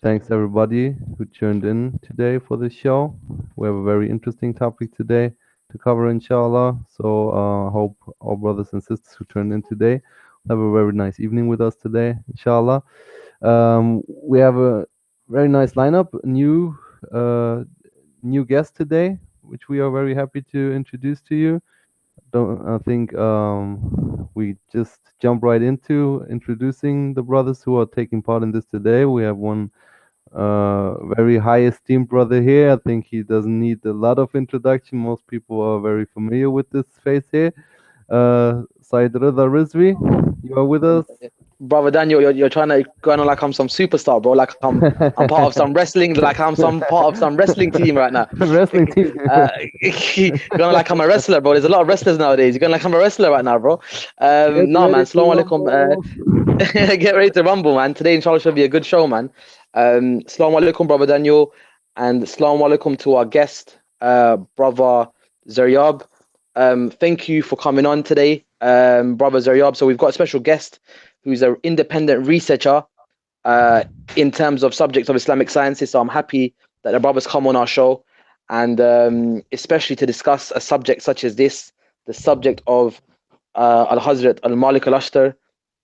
Thanks everybody who tuned in today for this show. We have a very interesting topic today to cover, inshallah. So hope all brothers and sisters who tuned in today have a very nice evening with us today, inshallah. We have a very nice lineup, new guest today, which we are very happy to introduce to you. I think we just jump right into introducing the brothers who are taking part in this today. We have one very high esteemed brother here. I think he doesn't need a lot of introduction. Most people are very familiar with this face here. 𝗧𝗨𝗥𝗡𝗦, you are with us. Brother Daniel, you're trying to go on like I'm some superstar, bro. Like I'm part of some wrestling, like I'm some part of some wrestling team right now. Wrestling team. Going like I'm a wrestler, bro. There's a lot of wrestlers nowadays. You're going like I'm a wrestler right now, bro. No, man. Assalamu alaikum. Get ready to rumble, man. Today, inshallah, should be a good show, man. Assalamu alaikum, brother Daniel, and assalamu alaikum to our guest, brother 𝗧𝗨𝗥𝗡𝗦. Thank you for coming on today, brother 𝗧𝗨𝗥𝗡. So we've got a special guest who's an independent researcher in terms of subjects of Islamic sciences. So I'm happy that the brothers come on our show, and especially to discuss a subject such as this, the subject of Al-Hazrat Malik Al-Ashtar,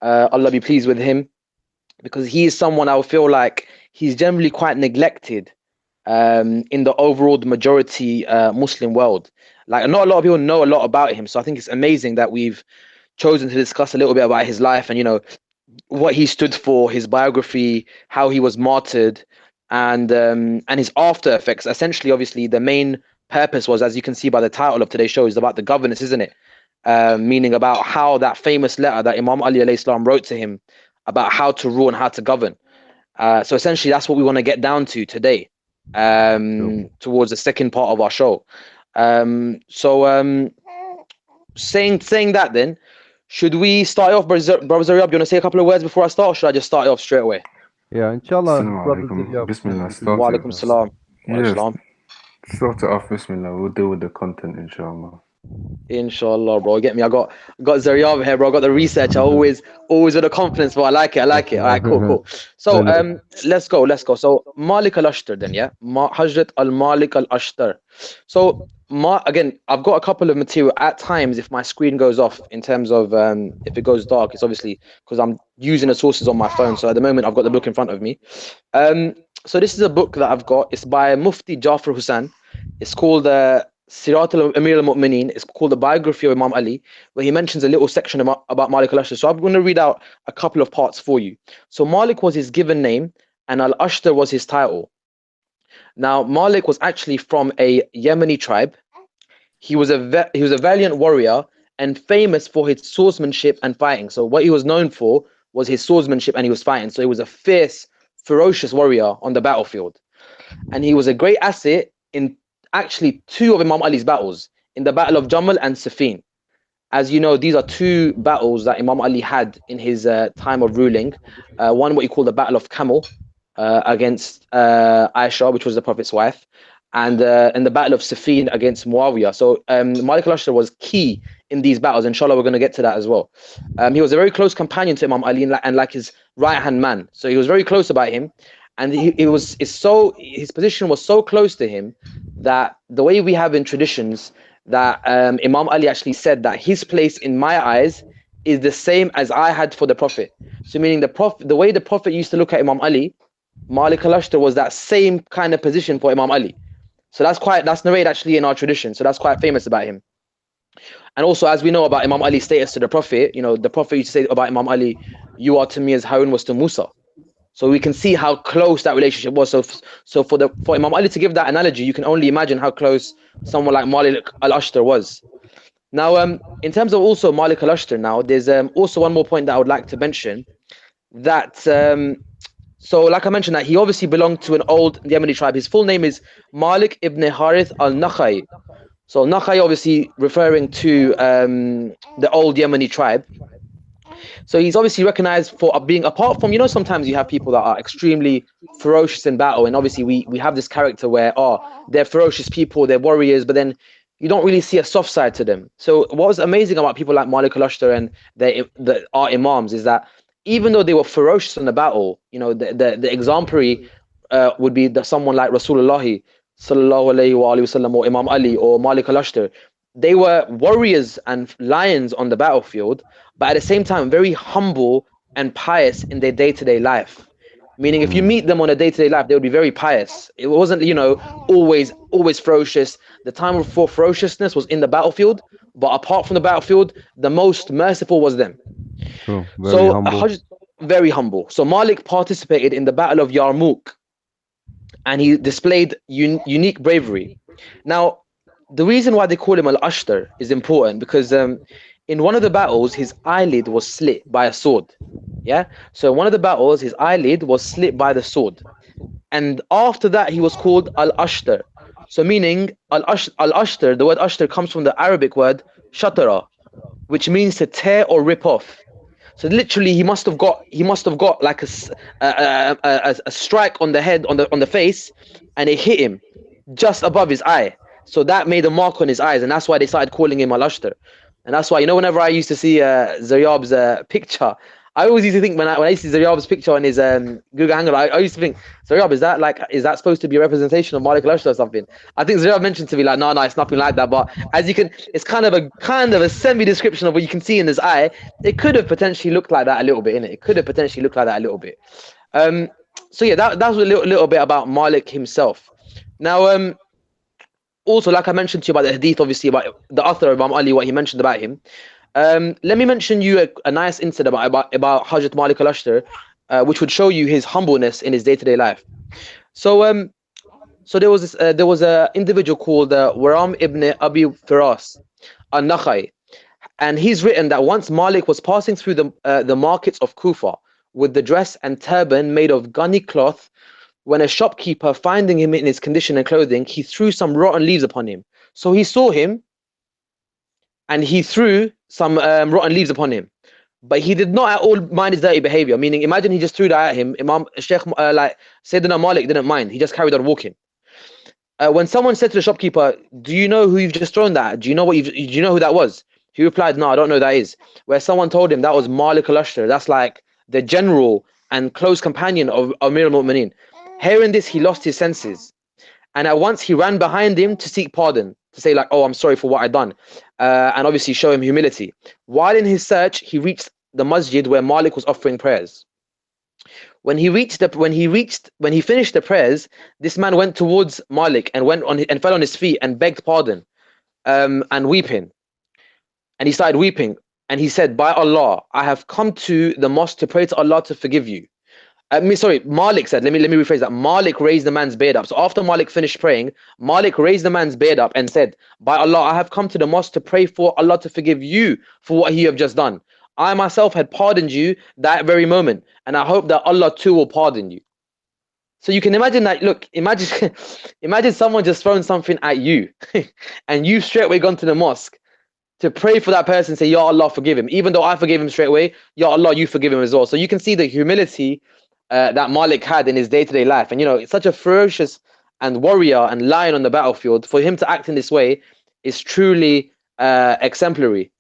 Allah be pleased with him, because he is someone I feel like he's generally quite neglected in the overall majority Muslim world. Like, not a lot of people know a lot about him, so I think it's amazing that we've chosen to discuss a little bit about his life and, you know, what he stood for, his biography, how he was martyred, and his after effects. Essentially, obviously, the main purpose was, as you can see by the title of today's show, is about the governance, isn't it? Meaning about how that famous letter that Imam Ali alayhi salam wrote to him about how to rule and how to govern. So essentially, that's what we want to get down to today, towards the second part of our show. Saying that, then, should we start off, brother 𝗧𝗨𝗥𝗡𝗦? Do you want to say a couple of words before I start, or should I just start off straight away? Yeah, inshallah. Bismillah. Wa alaikum salam. Yes. Start it off, Bismillah. We'll deal with the content, inshallah. Inshallah, bro. Get me? I got 𝗧𝗨𝗥𝗡𝗦 here, bro. I got the research. always with the confidence, but I like it. All right, cool. So let's go. So Malik Al-Ashtar, then, yeah, Hazrat Malik Al-Ashtar. So again, I've got a couple of material. At times, if my screen goes off, in terms of if it goes dark, it's obviously because I'm using the sources on my phone. So at the moment, I've got the book in front of me. So this is a book that I've got. It's by Mufti Jafar Hussain. It's called 𝗧𝗨𝗥𝗏𝗧𝗏 al-Mu'mineen. It's called the biography of Imam Ali, where he mentions a little section about Malik Al-Ashtar. So I'm going to read out a couple of parts for you. So Malik was his given name, and Al-Ashtar was his title. Now, Malik was actually from a Yemeni tribe. He was a valiant warrior and famous for his swordsmanship and fighting. So what he was known for was his swordsmanship, and he was fighting. So he was a fierce, ferocious warrior on the battlefield. And he was a great asset in actually two of Imam Ali's battles, in the Battle of Jamal and Siffin. As you know, these are two battles that Imam Ali had in his time of ruling. One, what you call the Battle of Jamal, against Aisha, which was the Prophet's wife, and the Battle of Siffin against Muawiyah. So Malik Al-Ashtar was key in these battles. Inshallah, we're going to get to that as well. He was a very close companion to Imam Ali, and like his right-hand man. So he was very close about him. And his position was so close to him that the way we have in traditions that Imam Ali actually said that his place in my eyes is the same as I had for the Prophet. So meaning the way the Prophet used to look at Imam Ali, Malik Al-Ashtar was that same kind of position for Imam Ali. So that's narrated actually in our tradition. So that's quite famous about him. And also, as we know about Imam Ali's status to the Prophet, you know, the Prophet used to say about Imam Ali, "You are to me as Harun was to Musa." So we can see how close that relationship was. So for Imam Ali to give that analogy, you can only imagine how close someone like Malik Al-Ashtar was. Now, in terms of also Malik Al-Ashtar, now there's also one more point that I would like to mention. That so, like I mentioned, that he obviously belonged to an old Yemeni tribe. His full name is Malik ibn Harith al-Nakha'i. So Nakha'i obviously referring to the old Yemeni tribe. So he's obviously recognized for being, apart from, you know, sometimes you have people that are extremely ferocious in battle, and obviously we have this character where they're ferocious people, they're warriors, but then you don't really see a soft side to them. So what was amazing about people like Malik Al-Ashtar and our imams is that even though they were ferocious in the battle, you know, the exemplary would be someone like Rasulullah sallallahu alayhi wa sallam, or Imam Ali or Malik Al-Ashtar. They were warriors and lions on the battlefield, but at the same time very humble and pious in their day-to-day life. Meaning, if you meet them on a day-to-day life, they would be very pious. It wasn't, always ferocious. The time for ferociousness was in the battlefield, but apart from the battlefield, the most merciful was them. True. Very humble. Very humble. So Malik participated in the Battle of Yarmouk, and he displayed unique bravery. Now, the reason why they call him Al-Ashtar is important because in one of the battles, his eyelid was slit by a sword. Yeah. So in one of the battles, his eyelid was slit by the sword. And after that, he was called Al-Ashtar. So meaning Al-Ashtar, the word Ashtar comes from the Arabic word shatara, which means to tear or rip off. So literally, he must have got like a strike on the head, on the face, and it hit him just above his eye. So that made a mark on his eyes, and that's why they started calling him Al-Ashtar. And that's why, whenever I used to see 𝗧𝗨𝗥𝗓𝗕𝗦𝗅's picture, I always used to think when I used to see 𝗧𝗨𝗥𝗓𝗕𝗦𝗅's picture on his Google Hangout, I used to think, 𝗧𝗨𝗥, is that supposed to be a representation of Malik Al-Ashtar or something? I think 𝗧𝗨𝗥 mentioned to me like, no, it's nothing like that. But as you can, it's kind of a semi-description of what you can see in his eye. It could have potentially looked like that a little bit, innit? It could have potentially looked like that a little bit. So yeah, that was a little bit about Malik himself. Now, also, like I mentioned to you about the hadith, obviously about the author of Imam Ali, what he mentioned about him. Let me mention you a nice incident about Hazrat Malik Al-Ashtar, which would show you his humbleness in his day-to-day life. So, so there was a individual called Waram ibn Abi Firas al-Nakha'i, and he's written that once Malik was passing through the markets of Kufa with the dress and turban made of gunny cloth, when a shopkeeper, finding him in his condition and clothing, he threw some rotten leaves upon him. So he saw him, and he threw some rotten leaves upon him. But he did not at all mind his dirty behavior. Meaning, imagine he just threw that at him. Sayyidina Malik didn't mind. He just carried on walking. When someone said to the shopkeeper, "Do you know who you've just thrown that at? Do you know who that was?" He replied, "No, I don't know who that is." Where someone told him that was Malik Al-Ashtar. That's like the general and close companion of Amir al-Mu'mineen. Hearing this, he lost his senses, and at once he ran behind him to seek pardon, to say like, "Oh, I'm sorry for what I've done," and obviously show him humility. While in his search, he reached the masjid where Malik was offering prayers. When he finished the prayers, this man went towards Malik and fell on his feet and begged pardon, and weeping. And he started weeping, and he said, "By Allah, I have come to the mosque to pray to Allah to forgive you." Malik said, let me rephrase that. Malik raised the man's beard up. So after Malik finished praying, Malik raised the man's beard up and said, "By Allah, I have come to the mosque to pray for Allah to forgive you for what you have just done. I myself had pardoned you that very moment, and I hope that Allah too will pardon you." So you can imagine that, look, imagine someone just throwing something at you, and you straight away gone to the mosque to pray for that person, say, "Ya Allah, forgive him." Even though I forgave him straight away, "Ya Allah, you forgive him as well." So you can see the humility that Malik had in his day-to-day life. And it's such a ferocious and warrior and lion on the battlefield. For him to act in this way is truly exemplary.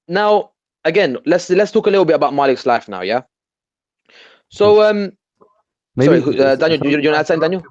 Now, again, let's talk a little bit about Malik's life now, yeah? So, Maybe sorry, Daniel, do you want to add something, Daniel?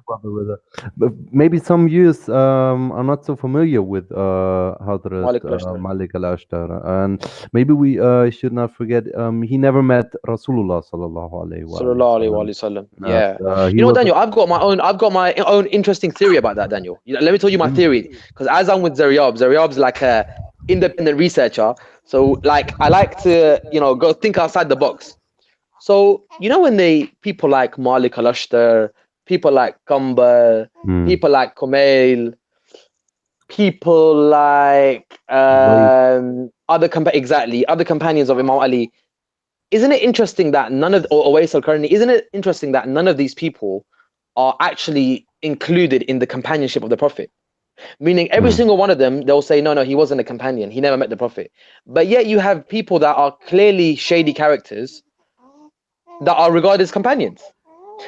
But maybe some viewers are not so familiar with Malik Hazrat Al-Ashtar. Malik Al-Ashtar, and maybe we should not forget he never met Rasulullah sallallahu alaihi Sallallahu. Yeah. he You know, was Daniel, I've got my own interesting theory about that, Daniel. Let me tell you my theory, because as I'm with 𝗧𝗨𝗥𝗓𝗧𝗏's like a independent researcher. So like I like to go think outside the box. So when people like Malik Al-Ashtar, people like 𝗦𝗢𝗧𝗑𝗦, people like 𝗦𝗨𝗣𝗣𝗢𝗥𝗧, people like other companions of Imam Ali. Isn't it interesting that Uwais al-Qarni, isn't it interesting that none of these people are actually included in the companionship of the Prophet? Meaning every single one of them, they'll say, no, he wasn't a companion. He never met the Prophet. But yet you have people that are clearly shady characters that are regarded as companions.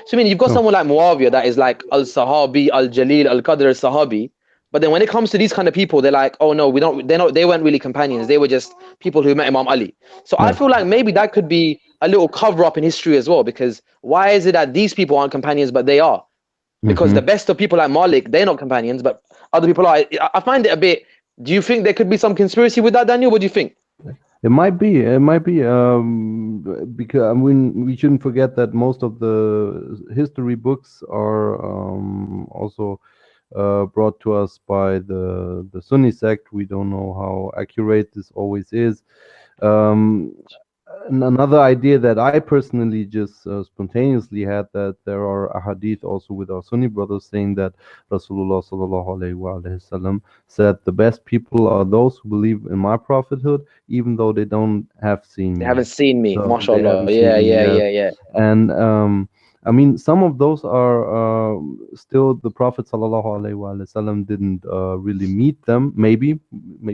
So I mean, you've got someone like Muawiyah that is like al-Sahabi, al-Jalil, al-Qadr, al-Sahabi. But then when it comes to these kind of people, they're like, oh no, they weren't really companions. They were just people who met Imam Ali. So I feel like maybe that could be a little cover up in history as well, because why is it that these people aren't companions but they are? Because the best of people like Malik, they're not companions, but other people are. I find it a bit. Do you think there could be some conspiracy with that, Daniel? What do you think? It might be. It might be. Because I mean, we shouldn't forget that most of the history books are also brought to us by the Sunni sect. We don't know how accurate this always is. And another idea that I personally just spontaneously had, that there are ahadith also with our Sunni brothers saying that Rasulullah ﷺ said the best people are those who believe in my prophethood, even though they don't have seen They me. haven't seen me, So they mashallah. haven't Yeah, seen me yeah, yet. yeah, yeah. And I mean, some of those are still the Prophet ﷺ didn't really meet them. Maybe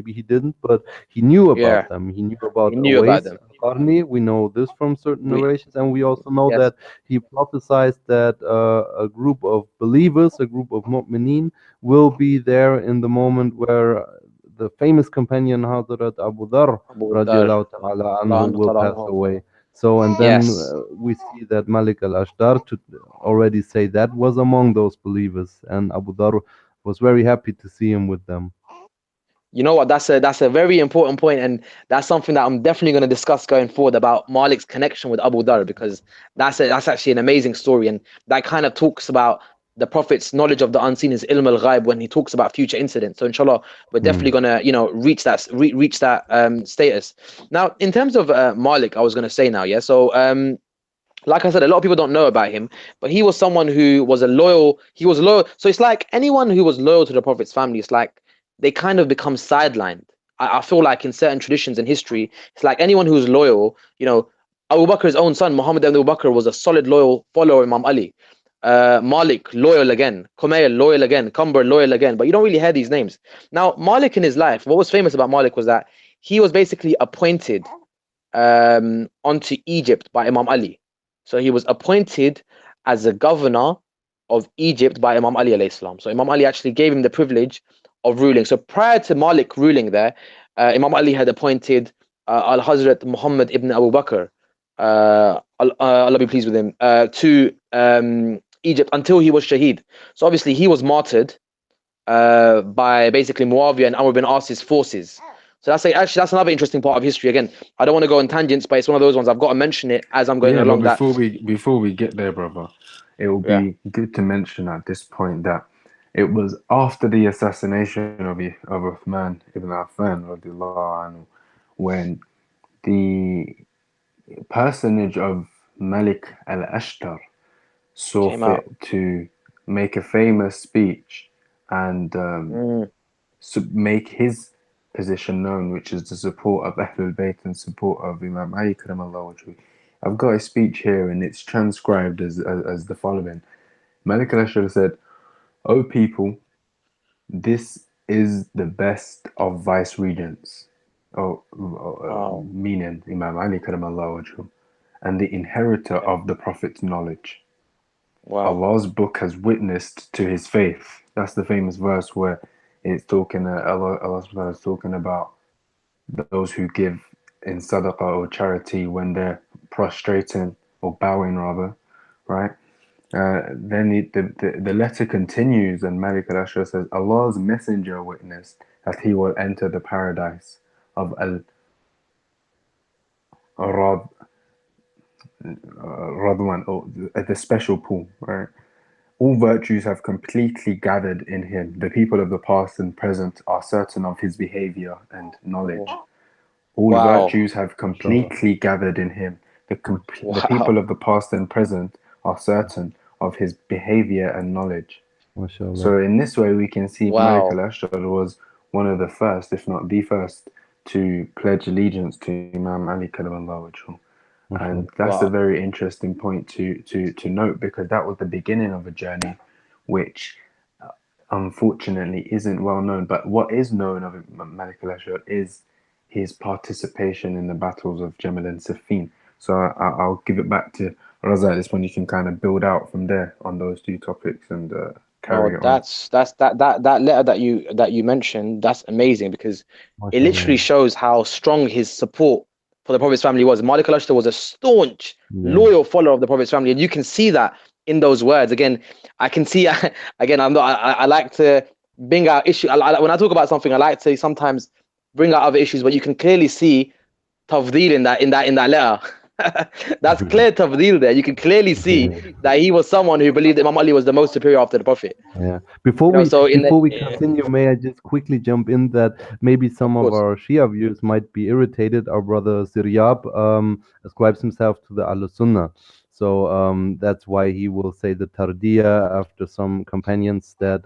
he didn't, but he knew Yeah, about them. He knew about he knew about Uwais them. al-Qarni. We know this from certain We, narrations, and we also know yes, that he prophesied that a group of believers, a group of mu'mineen, will be there in the moment where the famous companion Hazrat Abu Dharr Abu Dar, radiallahu ta'ala anhu will pass anhu. away. So, and then Yes. we see that Malik al-Ashtar to already say that was among those believers, and Abu Dharr was very happy to see him with them. You know what? That's a very important point, and that's something that I'm definitely going to discuss going forward about Malik's connection with Abu Dhar, because that's actually an amazing story, and that kind of talks about the Prophet's knowledge of the unseen, is ilm al-ghaib, when he talks about future incidents. So inshallah, we're definitely Hmm. going to reach that status. Now, in terms of Malik, I was going to say now, yeah. So like I said, a lot of people don't know about him, but he was someone who was he was loyal. So it's like anyone who was loyal to the Prophet's family, it's like they kind of become sidelined. I feel like in certain traditions and history, it's like anyone who's loyal, Abu Bakr's own son, Muhammad ibn Abu Bakr, was a solid, loyal follower of Imam Ali. Malik, loyal again. 𝗦𝗨𝗕𝗦𝗢𝗓, loyal again. 𝗬𝗏𝗏, loyal again. But you don't really hear these names. Now, Malik in his life, what was famous about Malik was that he was basically appointed onto Egypt by Imam Ali. So he was appointed as a governor of Egypt by Imam Ali alayhi salam. So Imam Ali actually gave him the privilege of ruling. So prior to Malik ruling there, Imam Ali had appointed Al-Hazrat Muhammad ibn Abu Bakr, Allah be pleased with him, to Egypt until he was shaheed. So obviously he was martyred by basically Muawiyah and Amr bin As's forces. So that's another interesting part of history. Again, I don't want to go on tangents, but it's one of those ones I've got to mention it as I'm going Yeah, but along. That before we get there, brother, it will yeah, be good to mention at this point that it was after the assassination of Uthman ibn Affan radiallahu anhu, when the personage of Malik Al-Ashtar saw came out. fit to make a famous speech and make his position known, which is the support of Ahlulbayt and support of Imam Ali 𝗦𝗦𝗧𝗦𝗢𝗓. I've got a speech here and it's transcribed as the following. Malik al-Ashtar said, "O people, this is the best of vice regents," Wow, meaning Imam Ali 𝗦𝗦𝗧𝗦𝗢𝗓, "and the inheritor of the Prophet's knowledge. wow, Allah's book has witnessed to his faith." That's the famous verse where it's talking, Allah is talking about those who give in sadaqah or charity when they're prostrating or bowing rather, right? Then the letter continues, and Malik al-Ashtar says, "Allah's messenger witnessed that he will enter the paradise of Radwan, or the special pool, right? All virtues have completely gathered in him. The people of the past and present are certain of his behavior and knowledge. All wow, virtues have Mashallah. completely gathered in him. The wow, people of the past and present are certain of his behavior and knowledge." Mashallah. So in this way, we can see Malik wow, al-Ashtar was one of the first, if not the first, to pledge allegiance to Imam Ali 𝗦𝗦𝗧𝗦𝗡. And Mashallah. that's a wow. very interesting point to note, because that was the beginning of a journey which unfortunately isn't well known. But what is known of Malik al-Ashtar is his participation in the battles of Jamal and Siffin. So I'll give it back to Raza at this point. You can kind of build out from there on those two topics and carry No, it on. that letter that you mentioned. That's amazing, because it literally Mashallah. shows how strong his support for the Prophet's family was. Malik Al-Ashtar was a staunch, loyal follower of the Prophet's family, and you can see that in those words. Again, I can see. Again, I like to bring out issue. When I talk about something, I like to sometimes bring out other issues, but you can clearly see tafdeel in that letter. That's clear tafdeel there. You can clearly see that he was someone who believed Imam Ali was the most superior after the Prophet. Yeah. Before we continue, may I just quickly jump in that maybe some of our Shia viewers might be irritated. Our brother 𝗧𝗨𝗥𝗓𝗦𝗢 ascribes himself to the Ahlul Sunnah. So that's why he will say the Tardiya after some companions that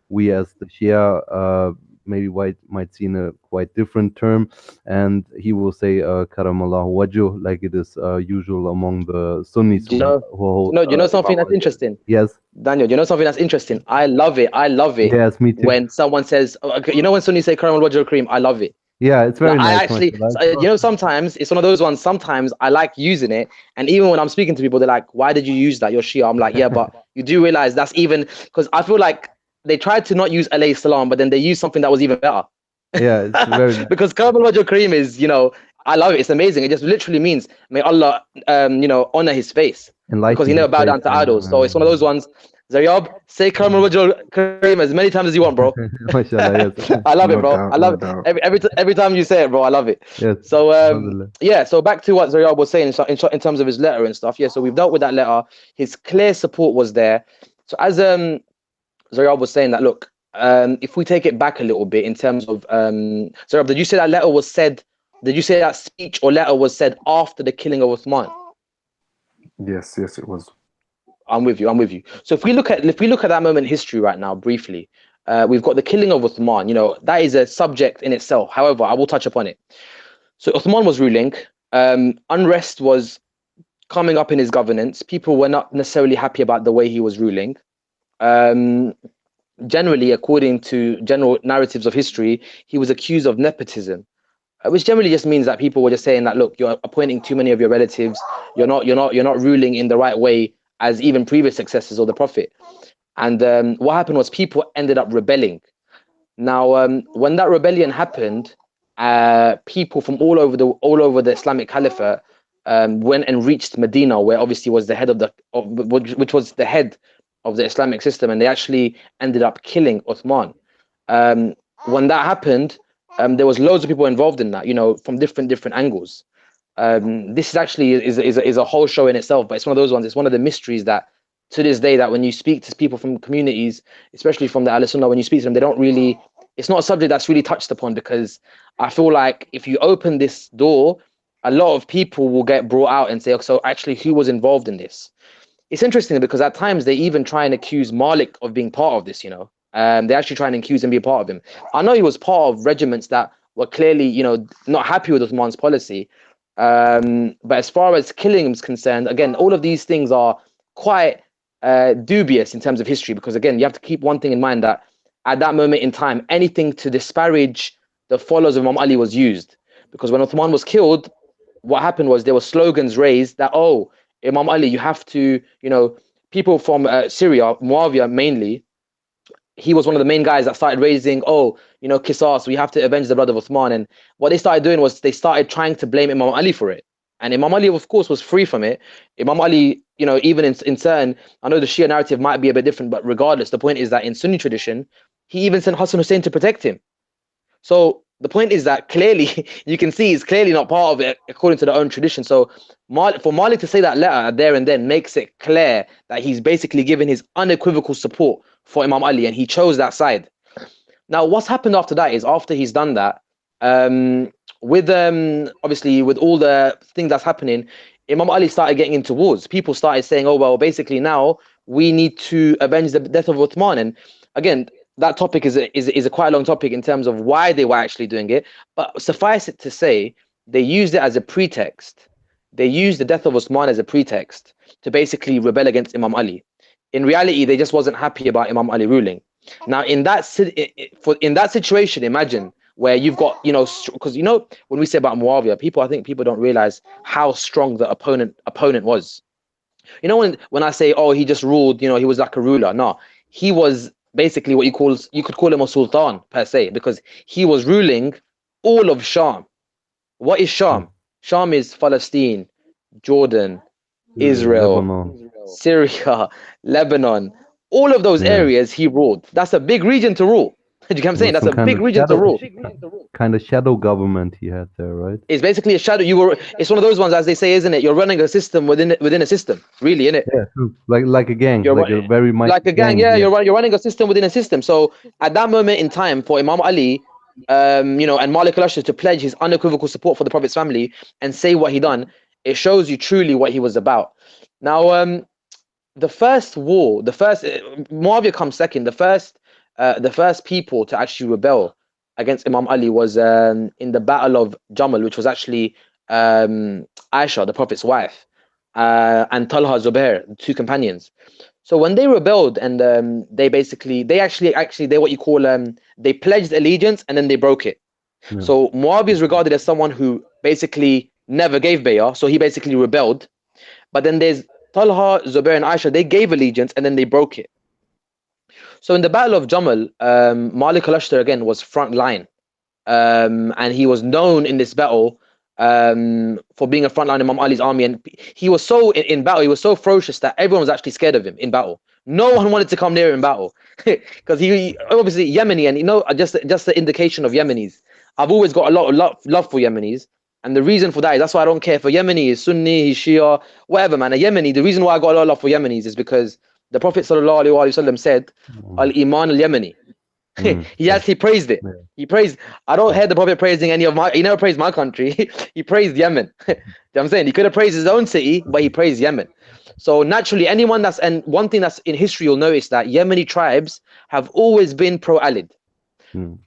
we as the Shia maybe might see in a quite different term, and he will say 𝗦𝗨𝗣𝗣𝗢𝗥𝗧 like it is usual among the Sunnis. You know something that's interesting? Yes, Daniel, you know something that's interesting? I love it. Yes, me too. When someone says, you know, when Sunnis say 𝗦𝗨𝗣𝗣𝗢𝗡𝗦, I love it. Yeah, it's very nice. I actually, you know, sometimes it's one of those ones. Sometimes I like using it, and even when I'm speaking to people, they're like, "Why did you use that? You're Shia." I'm like, "Yeah, but you do realize that's even because I feel like they tried to not use alayhi salam, but then they used something that was even better." Yeah, it's very nice. Because 𝗦𝗨𝗣𝗣𝗢𝗡𝗦 is, you know, I love it. It's amazing. It just literally means may Allah, you know, honor his face, because he never bowed down to idols. So it's one of those ones. 𝗧𝗨𝗏, say 𝗦𝗨𝗣𝗣𝗢𝗡𝗦 as many times as you want, bro. Mashallah, yes. I love it, bro. I love it. Every time you say it, bro, I love it. Yes. So yeah. So back to what 𝗧𝗨𝗏 was saying in terms of his letter and stuff. Yeah. So we've dealt with that letter. His clear support was there. So as 𝗧𝗨𝗏 was saying that, look, if we take it back a little bit in terms of 𝗧𝗨𝗏, did you say that letter was said? Did you say that speech or letter was said after the killing of Uthman? Yes, it was. I'm with you. So if we look at that moment in history right now, briefly, we've got the killing of Uthman. You know, that is a subject in itself. However, I will touch upon it. So Uthman was ruling. Unrest was coming up in his governance. People were not necessarily happy about the way he was ruling. Generally, according to general narratives of history, he was accused of nepotism, which generally just means that people were just saying that, look, you're appointing too many of your relatives. You're not ruling in the right way as even previous successors of the Prophet. And what happened was people ended up rebelling. Now, when that rebellion happened, people from all over the Islamic Caliphate went and reached Medina, where obviously was the head which was the head of the Islamic system, and they actually ended up killing Uthman. When that happened, there was loads of people involved in that, you know, from different angles. This is actually is a whole show in itself, but it's one of those ones. It's one of the mysteries that, to this day, that when you speak to people from communities, especially from the Ahlul Sunnah, when you speak to them, they don't really. It's not a subject that's really touched upon, because I feel like if you open this door, a lot of people will get brought out and say, "Okay, so actually, who was involved in this?" It's interesting because at times they even try and accuse Malik of being part of this. You know, they actually try and accuse him being part of him. I know he was part of regiments that were clearly, you know, not happy with Uthman's policy. But as far as killing is concerned, again, all of these things are quite dubious in terms of history, because again, you have to keep one thing in mind, that at that moment in time, anything to disparage the followers of Imam Ali was used. Because when Uthman was killed, what happened was there were slogans raised that, oh, Imam Ali, you have to, you know, people from Syria, Muawiyah mainly, he was one of the main guys that started raising, oh, you know, qisas, we have to avenge the blood of Uthman. And what they started doing was they started trying to blame Imam Ali for it. And Imam Ali, of course, was free from it. Imam Ali, you know, even in certain, I know the Shia narrative might be a bit different, but regardless, the point is that in Sunni tradition, he even sent Hassan Hussein to protect him. So the point is that clearly, you can see he's clearly not part of it according to their own tradition. So for Malik to say that letter there and then makes it clear that he's basically given his unequivocal support for Imam Ali, and he chose that side. Now, what's happened after that is, after he's done that, with obviously with all the things that's happening, Imam Ali started getting into wars. People started saying, oh, well, basically now we need to avenge the death of Uthman. And again, that topic is a quite a long topic in terms of why they were actually doing it. But suffice it to say, they used it as a pretext. They used the death of Uthman as a pretext to basically rebel against Imam Ali. In reality, they just wasn't happy about Imam Ali ruling. Now, in that situation, imagine where you've got, you know, because, you know, when we say about Muawiyah, I think people don't realize how strong the opponent was. You know, when I say, oh, he just ruled, you know, he was like a ruler. No, he was basically what you could call him a sultan per se, because he was ruling all of Sham. What is Sham? Sham is Palestine, Jordan, Israel, Lebanon. Syria, Lebanon. All of those Yeah. areas he ruled. That's a big region to rule. Do you get what I'm It saying? was That's some a big region to rule. kind of shadow government he had there, right? It's basically a shadow. It's one of those ones, as they say, isn't it? You're running a system within a system, really, isn't it? Yeah, true. Like a gang, You're like a very mighty like a gang, gang. yeah. Yeah. You're running a system within a system. So at that moment in time, for Imam Ali, and Malik Al-Ashtar to pledge his unequivocal support for the Prophet's family and say what he done, it shows you truly what he was about. Now, the first war, Muawiyah comes second. The first people to actually rebel against Imam Ali was in the Battle of Jamal, which was actually Aisha, the Prophet's wife, and 𝗧𝗨𝗥𝗓𝗦𝗧𝗑, the two companions. So when they rebelled and they what you call they pledged allegiance and then they broke it. Yeah. So Muawiyah is regarded as someone who basically never gave bay'ah, so he basically rebelled. But then there's Talha, Zubair, and Aisha, they gave allegiance and then they broke it. So in the Battle of Jamal, Malik Al-Ashtar again was front line, and he was known in this battle for being a frontline in Imam Ali's army. And he was so in battle, he was so ferocious that everyone was actually scared of him in battle. No one wanted to come near him in battle because he obviously Yemeni, and just the indication of Yemenis. I've always got a lot of love for Yemenis. And the reason for that is that's why I don't care if a Yemeni is Sunni, he's Shia, whatever, man. A Yemeni, the reason why I got a lot of love for Yemenis is because the Prophet ﷺ said, Al-Iman al-Yemeni. He actually praised it. He praised, I don't hear the Prophet praising he never praised my country. He praised Yemen. You know what I'm saying? He could have praised his own city, but he praised Yemen. So naturally, and one thing that's in history, you'll notice that Yemeni tribes have always been pro-Alid.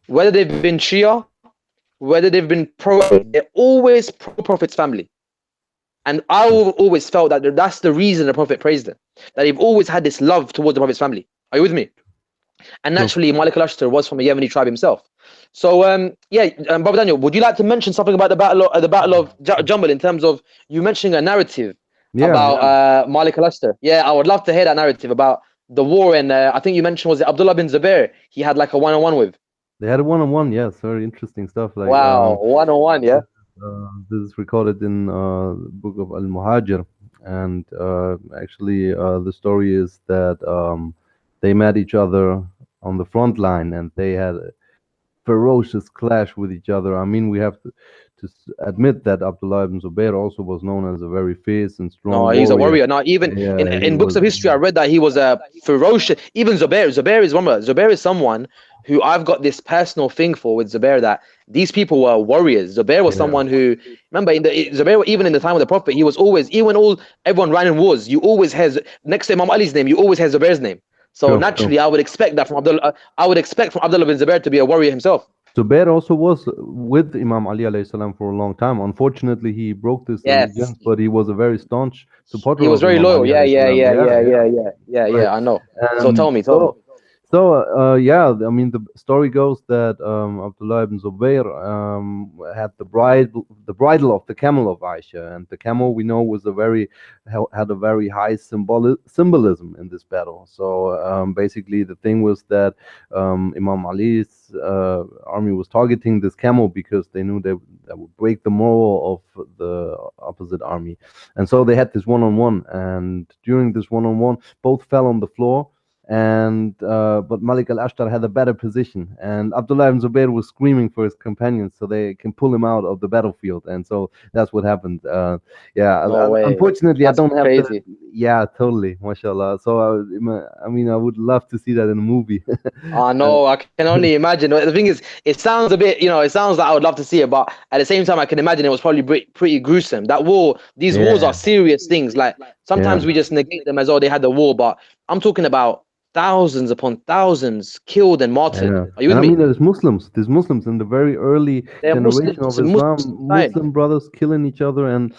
Whether they've been Shia, whether they've been they're always pro-Prophet's family. And I always felt that that's the reason the Prophet praised them. That they've always had this love towards the Prophet's family. Are you with me? And naturally, Malik Al-Ashtar was from a Yemeni tribe himself. So, Brother Daniel, would you like to mention something about the Battle of Jamal in terms of you mentioning a narrative about Malik Al-Ashtar? Yeah, I would love to hear that narrative about the war. And I think you mentioned, was it Abdullah bin Zubair? He had like a one-on-one with. They had a one-on-one, yes, very interesting stuff. Like wow, one-on-one, yeah. This is recorded in the book of Al-Muhajir, and actually the story is that they met each other on the front line, and they had a ferocious clash with each other. I mean, we have to admit that Abdullah ibn Zubair also was known as a very fierce and strong warrior. He's a warrior. Now, even in books of history, I read that he was a ferocious. Even Zubair is someone who I've got this personal thing for with Zubair, that these people were warriors. Zubair was someone who, remember, Zubair, even in the time of the Prophet, he was always, even everyone ran in wars, you always has, next to Imam Ali's name, you always have Zubair's name. So naturally, I would expect that from Abdullah bin Zubair to be a warrior himself. Zubair also was with Imam Ali alayhi salam for a long time. Unfortunately, he broke this allegiance, but he was a very staunch supporter. He was very loyal. Yeah. I know. So tell me. So I mean, the story goes that Abdullah ibn Zubair had the bridle of the camel of Aisha, and the camel, we know, had a very high symbolism in this battle. So basically, the thing was that Imam Ali's army was targeting this camel because they knew that would break the morale of the opposite army, and so they had this one-on-one. And during this one-on-one, both fell on the floor. But Malik Al-Ashtar had a better position, and Abdullah ibn Zubair was screaming for his companions so they can pull him out of the battlefield, and so that's what happened. Unfortunately, that's I don't crazy. Have totally, mashallah. So I mean, I would love to see that in a movie. I know, I can only imagine. The thing is, it sounds a bit, it sounds like I would love to see it, but at the same time, I can imagine it was probably pretty gruesome. That war, these wars are serious things. Like sometimes we just negate them as though they had the war, but I'm talking about thousands upon thousands killed and martyred. Are you with me? I mean, there's Muslims in the very early generation of Islam, Muslim brothers killing each other, and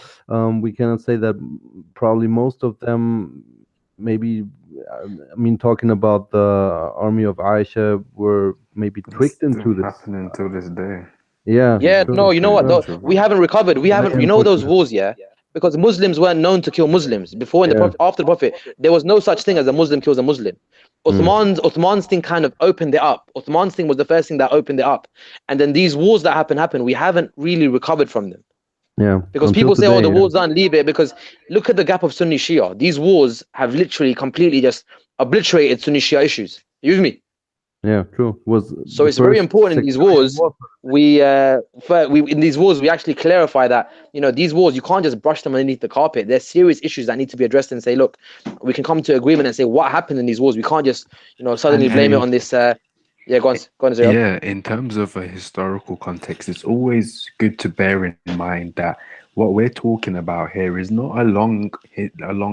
we cannot say that probably most of them, maybe, I mean, talking about the army of Aisha, were maybe tricked into this. Happening to this day. Yeah. No, you know what? We haven't recovered. We haven't. You know those wars, because Muslims weren't known to kill Muslims before. In the Prophet, after the Prophet, there was no such thing as a Muslim kills a Muslim. Uthman's thing kind of opened it up. Uthman's thing was the first thing that opened it up, and then these wars that happened. We haven't really recovered from them. Yeah. Because Until people say, oh, today, the yeah. war's done, leave it. Because look at the gap of Sunni Shia. These wars have literally completely just obliterated Sunni Shia issues. You with me? Yeah, true. Was So the it's very first important in these sectarian wars. war. We in these wars we actually clarify that, you know, these wars, you can't just brush them underneath the carpet. There's serious issues that need to be addressed and say, look, we can come to agreement and say what happened in these wars. We can't just, you know, suddenly blame it And on this. Yeah, go on, Zayab. yeah, in terms of a historical context, it's always good to bear in mind that what we're talking about here is not a long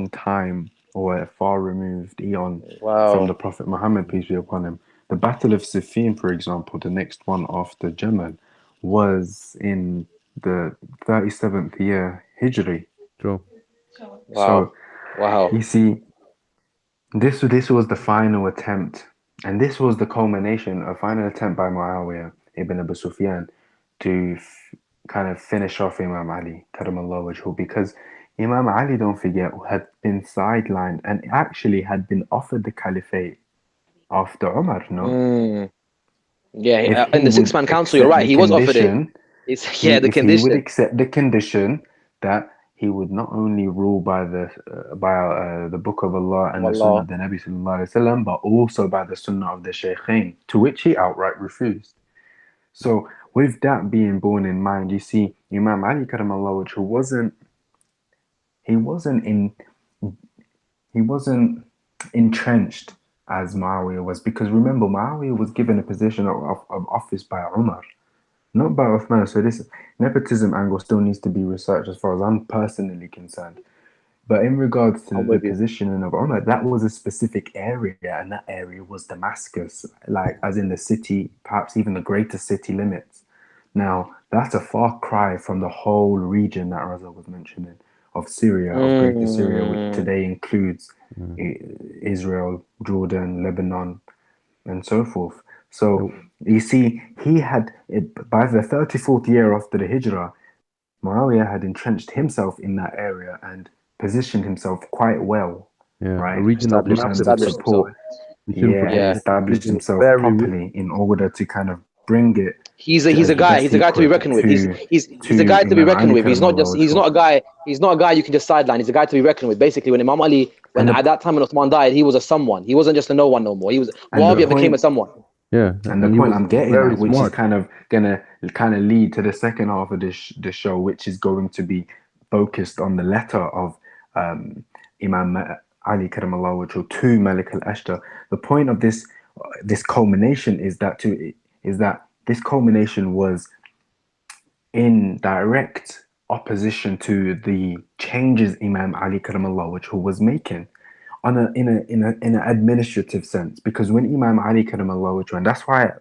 time or a far removed eon from the Wow. Prophet Muhammad, peace be upon him. The Battle of Siffin, for example, the next one after Jamal, was in the 37th year Hijri. True. So Wow. Wow. you see, this was the final attempt, and this was the culmination, a final attempt by Muawiyah ibn Abu Sufyan to kind of finish off Imam Ali, karamallahu wajhu, because Imam Ali, don't forget, had been sidelined and actually had been offered the caliphate after Umar, no? Mm. Yeah, If in he the would six-man council, you're accept right. the He was offered it. condition, It's yeah, the if he would condition. accept the condition that he would not only rule by the Book of Allah and the Sunnah Wallah. of the Nabi sallallahu alaihi wasallam, but also by the Sunnah of the Shaykhain, to which he outright refused. So, with that being borne in mind, you see, Imam Ali karamallahu wajhu he wasn't in he wasn't entrenched as Muawiyah was, because remember, Muawiyah was given a position of office by Umar, not by Uthman. So this nepotism angle still needs to be researched as far as I'm personally concerned. But in regards to I'm the with you. positioning of Umar, that was a specific area, and that area was Damascus, like as in the city, perhaps even the greater city limits. Now, that's a far cry from the whole region that Raza was mentioning of Syria, of Greater Syria, which Mm. today includes Mm. Israel, Jordan, Lebanon, and so forth. So Oh, you see, he had, by the 34th year after the Hijrah, Muawiyah had entrenched himself in that area and positioned himself quite well, yeah, a right, region of in Established, terms massive of established importance. himself. support. We shouldn't Yeah, forget he Yeah. this established region is himself very rich. properly in order to kind of bring it He's as a guy. best He's a he guy to be could reckoned with. He's a guy to be Imam reckoned Ali with. He's not just. karamallahu He's wajhu. not a guy. He's not a guy you can just sideline. He's a guy to be reckoned with. Basically, when Imam Ali, And when at that time when Uthman died, he was a someone. He wasn't just a no one no more. He was the Muawiyah became a point someone. Yeah, and the and he point was I'm getting very at, which is smart. kind of gonna kind of lead to the second half of the show, which is going to be focused on the letter of Imam Ali karamallahu wajhu to Malik Al-Ashtar. The point of this culmination is that this culmination was in direct opposition to the changes Imam Ali karamallahu wajhu was making on in an administrative sense. Because when Imam Ali karamallahu wajhu, and that's why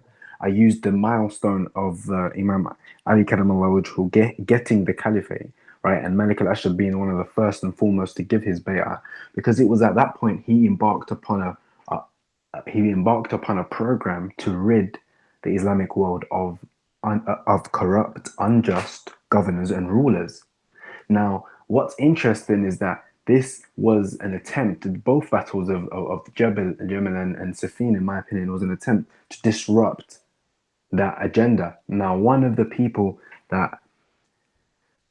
I used the milestone of Imam Ali karamallahu wajhu getting the caliphate, right, and Malik al-Ashtar being one of the first and foremost to give his bay'ah, because it was at that point he embarked upon a program to rid the Islamic world of corrupt, unjust governors and rulers. Now, what's interesting is that this was an attempt, both battles of Jamal and Siffin, in my opinion, was an attempt to disrupt that agenda. Now, one of the people that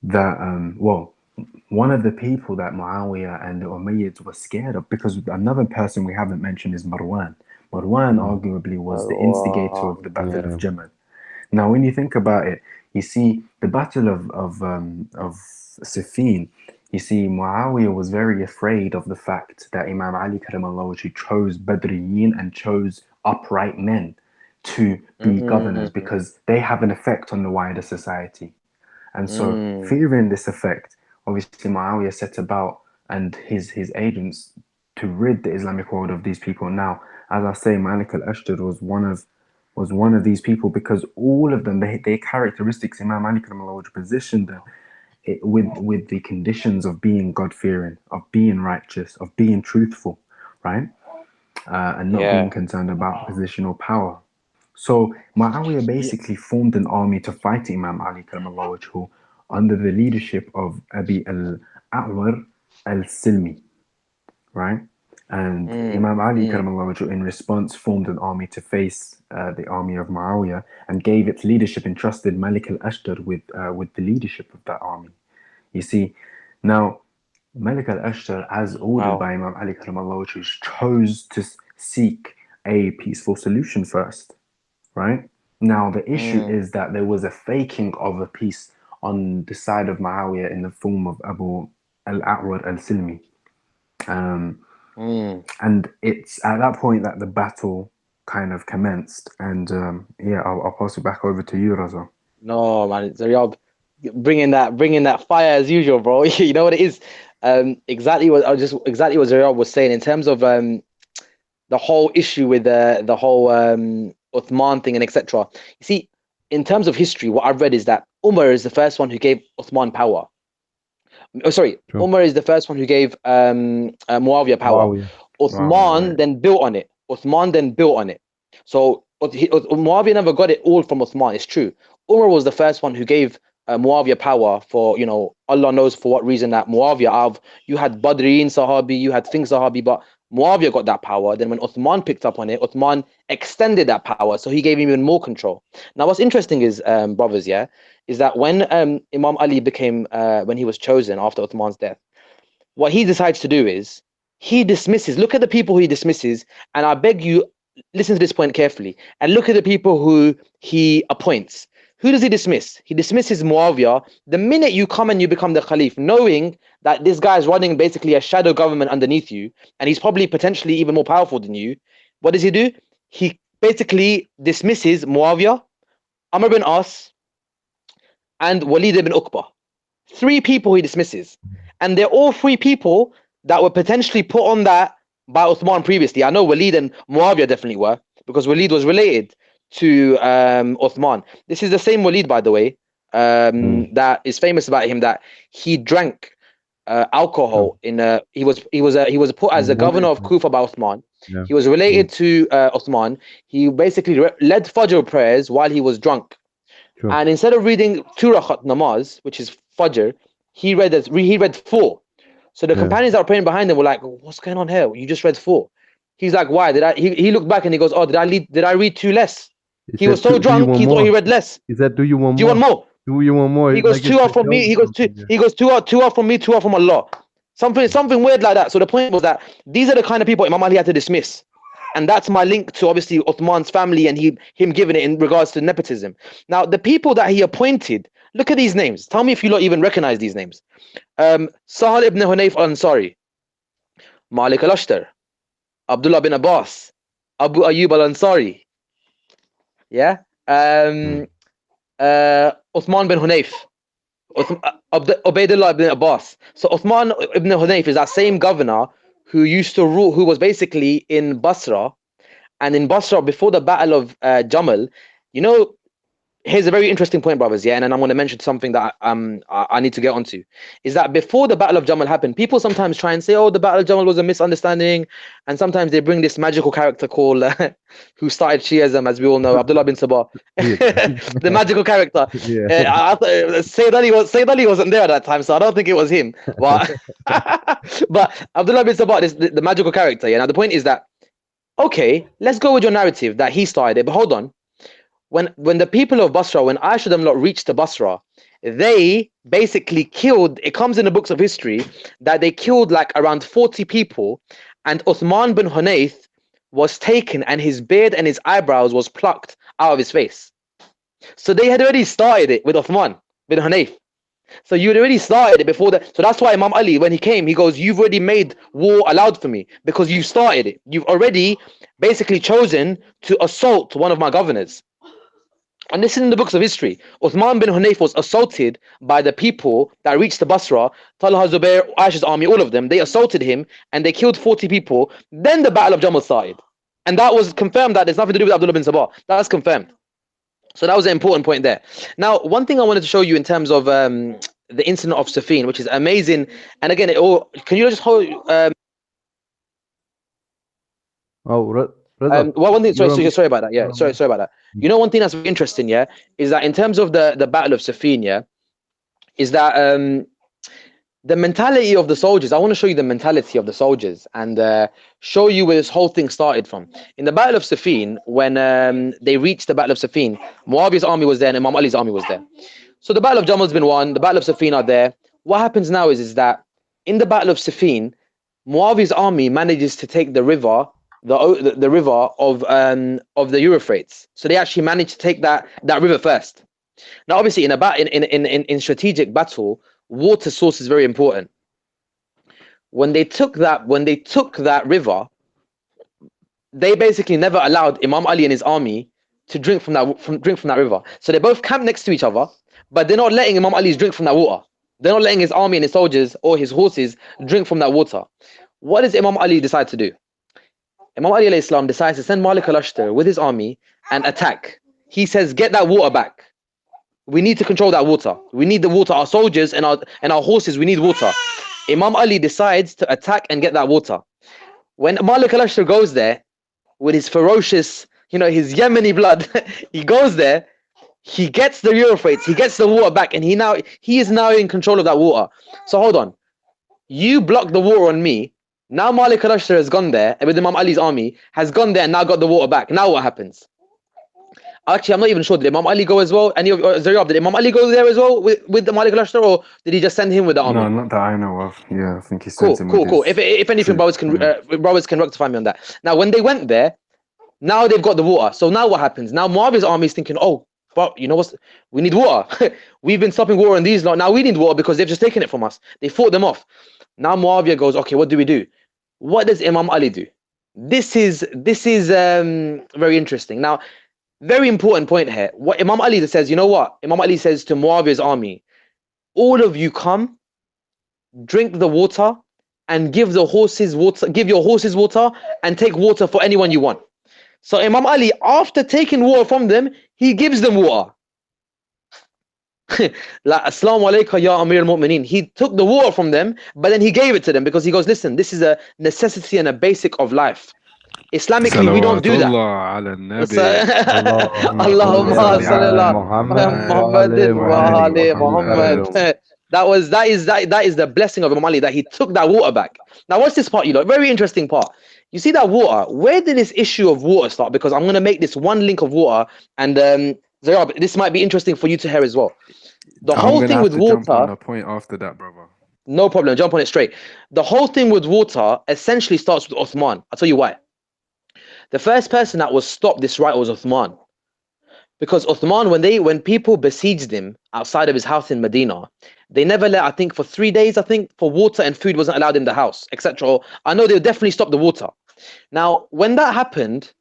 Muawiyah and the Umayyads were scared of, because another person we haven't mentioned is Marwan. Marwan Mm. arguably was the instigator of Wow. the Battle Yeah, of Jamal. Now, when you think about it, you see the Battle of Siffin. You see, Muawiyah was very afraid of the fact that Imam Ali karamallahu wajhu chose Badriyin and chose upright men to be governors, Mm. because they have an effect on the wider society. And so, Mm. fearing this effect, obviously Muawiyah set about and his agents to rid the Islamic world of these people. Now, as I say, Malik al-Ashtar was one of these people, because all of them, their characteristics, Imam Ali positioned them with the conditions of being God-fearing, of being righteous, of being truthful, right? And not being Yeah. concerned about positional power. So Muawiyah Yeah. basically formed an army to fight Imam Ali karamallahu wajhu under the leadership of Abi al-A'war al-Silmi, right? And Mm. Imam Ali Mm. karamallahu wajhu, in response, formed an army to face the army of Muawiyah, and gave its leadership, entrusted Malik al-Ashtar with the leadership of that army. You see, now Malik Al-Ashtar, as ordered Wow. by Imam Ali 𝗦𝗦𝗕𝗦𝗧, chose to seek a peaceful solution first, right? Now, the issue is that there was a faking of a peace on the side of Muawiyah in the form of Abu al-A'war al-Silmi. And it's at that point that the battle kind of commenced. And yeah, I'll pass it back over to you, Raza. No, man, Zaryab, bringing that fire as usual, bro. You know what it is? Exactly what Zaryab was saying in terms of the whole issue with the whole Uthman thing and etc. You see, in terms of history, what I've read is that Umar is the first one who gave Uthman power. Oh, sorry, True. Umar is the first one who gave Muawiyah power. Muawiyah. Uthman Right. then built on it. So Muawiyah never got it all from Uthman. It's true. Umar was the first one who gave Muawiyah power for, you know, Allah knows for what reason. That Muawiyah, you had Badriin Sahabi, you had things Sahabi, but Muawiyah got that power. Then when Uthman picked up on it, Uthman extended that power, so he gave him even more control. Now, what's interesting is, brothers, yeah, is that when Imam Ali became, when he was chosen after Uthman's death, what he decides to do is he dismisses. Look at the people who he dismisses, and I beg you, listen to this point carefully, and look at the people who he appoints. Who does he dismiss? He dismisses Muawiyah. The minute you come and you become the Khalif, knowing that this guy is running basically a shadow government underneath you, and he's probably potentially even more powerful than you, what does he do? He basically dismisses Muawiyah, Amr bin As, and Walid ibn Uqba. 3 people he dismisses. And they're all 3 people that were potentially put on that by Uthman previously. I know Walid and Muawiyah definitely were, because Walid was related to Uthman. This is the same Walid, by the way, that is famous about him, that he drank alcohol in he was put as the governor of Kufa by Uthman. Yeah. He was related to Uthman. He basically led Fajr prayers while he was drunk. True. And instead of reading 2 rakat namaz, which is Fajr, he read 4. So the companions that were praying behind him were like, "What's going on here? You just read 4." He's like, "Why did I?" He looked back and he goes, "Oh, did I read 2 less?" He was so drunk, he thought he read less. He said, "Do you want Do you want more? Do you want more?" He goes, Like, 2 out from me. He goes, 2 out from me, 2 out from Allah. Something weird like that. So the point was that these are the kind of people Imam Ali had to dismiss. And that's my link to obviously Uthman's family and him giving it in regards to nepotism. Now, the people that he appointed, look at these names. Tell me if you lot even recognize these names. 𝗧𝗨𝗥𝗡𝗦𝗢 ibn Hunayf al-Ansari, Malik Al-Ashtar, Abdullah bin Abbas, Abu Ayyub al-Ansari. Yeah? Uthman bin Hunayf, Ubaidullah ibn Abbas. So Uthman ibn Hunayf is that same governor who used to rule, who was basically in Basra. And in Basra, before the Battle of Jamal, you know, here's a very interesting point, brothers, yeah, and then I'm going to mention something that I need to get onto, is that before the Battle of Jamal happened, people sometimes try and say, oh, the Battle of Jamal was a misunderstanding, and sometimes they bring this magical character called, who started Shiism, as we all know, Abdullah bin Sabah, the magical character. Sayyid Ali wasn't there at that time, so I don't think it was him, but, but Abdullah bin Sabah is the magical character, yeah. Now the point is that, okay, let's go with your narrative that he started it, but hold on. When the people of Basra, when Aisha them lot reached to Basra, they basically killed, it comes in the books of history, that they killed like around 40 people, and Uthman bin Hunayf was taken and his beard and his eyebrows was plucked out of his face. So they had already started it with Uthman bin Hunayf. So you had already started it before that. So that's why Imam Ali, when he came, he goes, you've already made war allowed for me, because you started it. You've already basically chosen to assault one of my governors. And this is in the books of history. Uthman bin Hunayf was assaulted by the people that reached the Basra, Talha, Zubair, Aisha's army, all of them. They assaulted him and they killed 40 people. Then the Battle of Jamal started. And that was confirmed that there's nothing to do with Abdullah bin Sabah. That's confirmed. So that was an important point there. Now, one thing I wanted to show you in terms of the incident of Siffin, which is amazing. And again, can you just hold... one thing, sorry about that. Yeah, sorry about that. You know, one thing that's interesting, yeah, is that in terms of the Battle of Siffin, yeah, is that the mentality of the soldiers. I want to show you the mentality of the soldiers and show you where this whole thing started from. In the Battle of Siffin, when they reached the Battle of Siffin, Muawiyah's army was there and Imam Ali's army was there. So the Battle of Jamal's been won. The Battle of Siffin are there. what happens now is that in the Battle of Siffin, Muawiyah's army manages to take the river, the river of the Euphrates. So they actually managed to take that river first. Now, obviously, in strategic battle, water source is very important. When they took that river, they basically never allowed Imam Ali and his army to drink from that river. So they both camped next to each other, but they're not letting Imam Ali drink from that water. They're not letting his army and his soldiers or his horses drink from that water. What does Imam Ali decide to do? Imam Ali alayhi salam decides to send Malik Al-Ashtar with his army and attack. He says, get that water back. We need to control that water. We need the water. Our soldiers and our horses, we need water. Imam Ali decides to attack and get that water. When Malik Al-Ashtar goes there with his ferocious, his Yemeni blood, he goes there, he gets the Euphrates, he gets the water back, and he is now in control of that water. So hold on. You block the water on me. Now Malik Al-Ashtar has gone there, and with Imam Ali's army, has gone there and now got the water back. Now what happens? Actually, I'm not even sure. Did Imam Ali go as well? Did Imam Ali go there as well with the Malik Al-Ashtar, or did he just send him with the army? No, not that I know of. Yeah, I think he Cool, sent him. cool. If anything, brothers can rectify me on that. Now, when they went there, now they've got the water. So now what happens? Now Muawiyah's army is thinking, oh, but you know what? We need water. We've been stopping water on these lot. Now we need water because they've just taken it from us. They fought them off. Now Muawiyah goes, okay, what do we do? What does Imam Ali do? This is very interesting. Now, very important point here. What Imam Ali says, you know what? Imam Ali says to Muawiyah's army, all of you come, drink the water, and give the horses water. Give your horses water, and take water for anyone you want. So Imam Ali, after taking water from them, he gives them water. 𝗧𝗨𝗥𝗓𝗦𝗖𝗥𝗓𝗦𝗍𝗓 He took the water from them, but then he gave it to them because he goes, listen, this is a necessity and a basic of life. Islamically, we don't do that. Allahumma salli ala Muhammad. That is the blessing of Imam Ali, that he took that water back. Now, what's this part? Very interesting part. You see that water? Where did this issue of water start? Because I'm going to make this one link of water, and Zayrab, this might be interesting for you to hear as well. The whole thing with water. Jump on a point after that, brother. No problem. Jump on it straight. The whole thing with water essentially starts with Uthman. I'll tell you why. The first person that was stopped this right was Uthman. Because Uthman, when people besieged him outside of his house in Medina, they never let, I think for 3 days, for water and food wasn't allowed in the house, etc. I know they would definitely stop the water. Now, when that happened,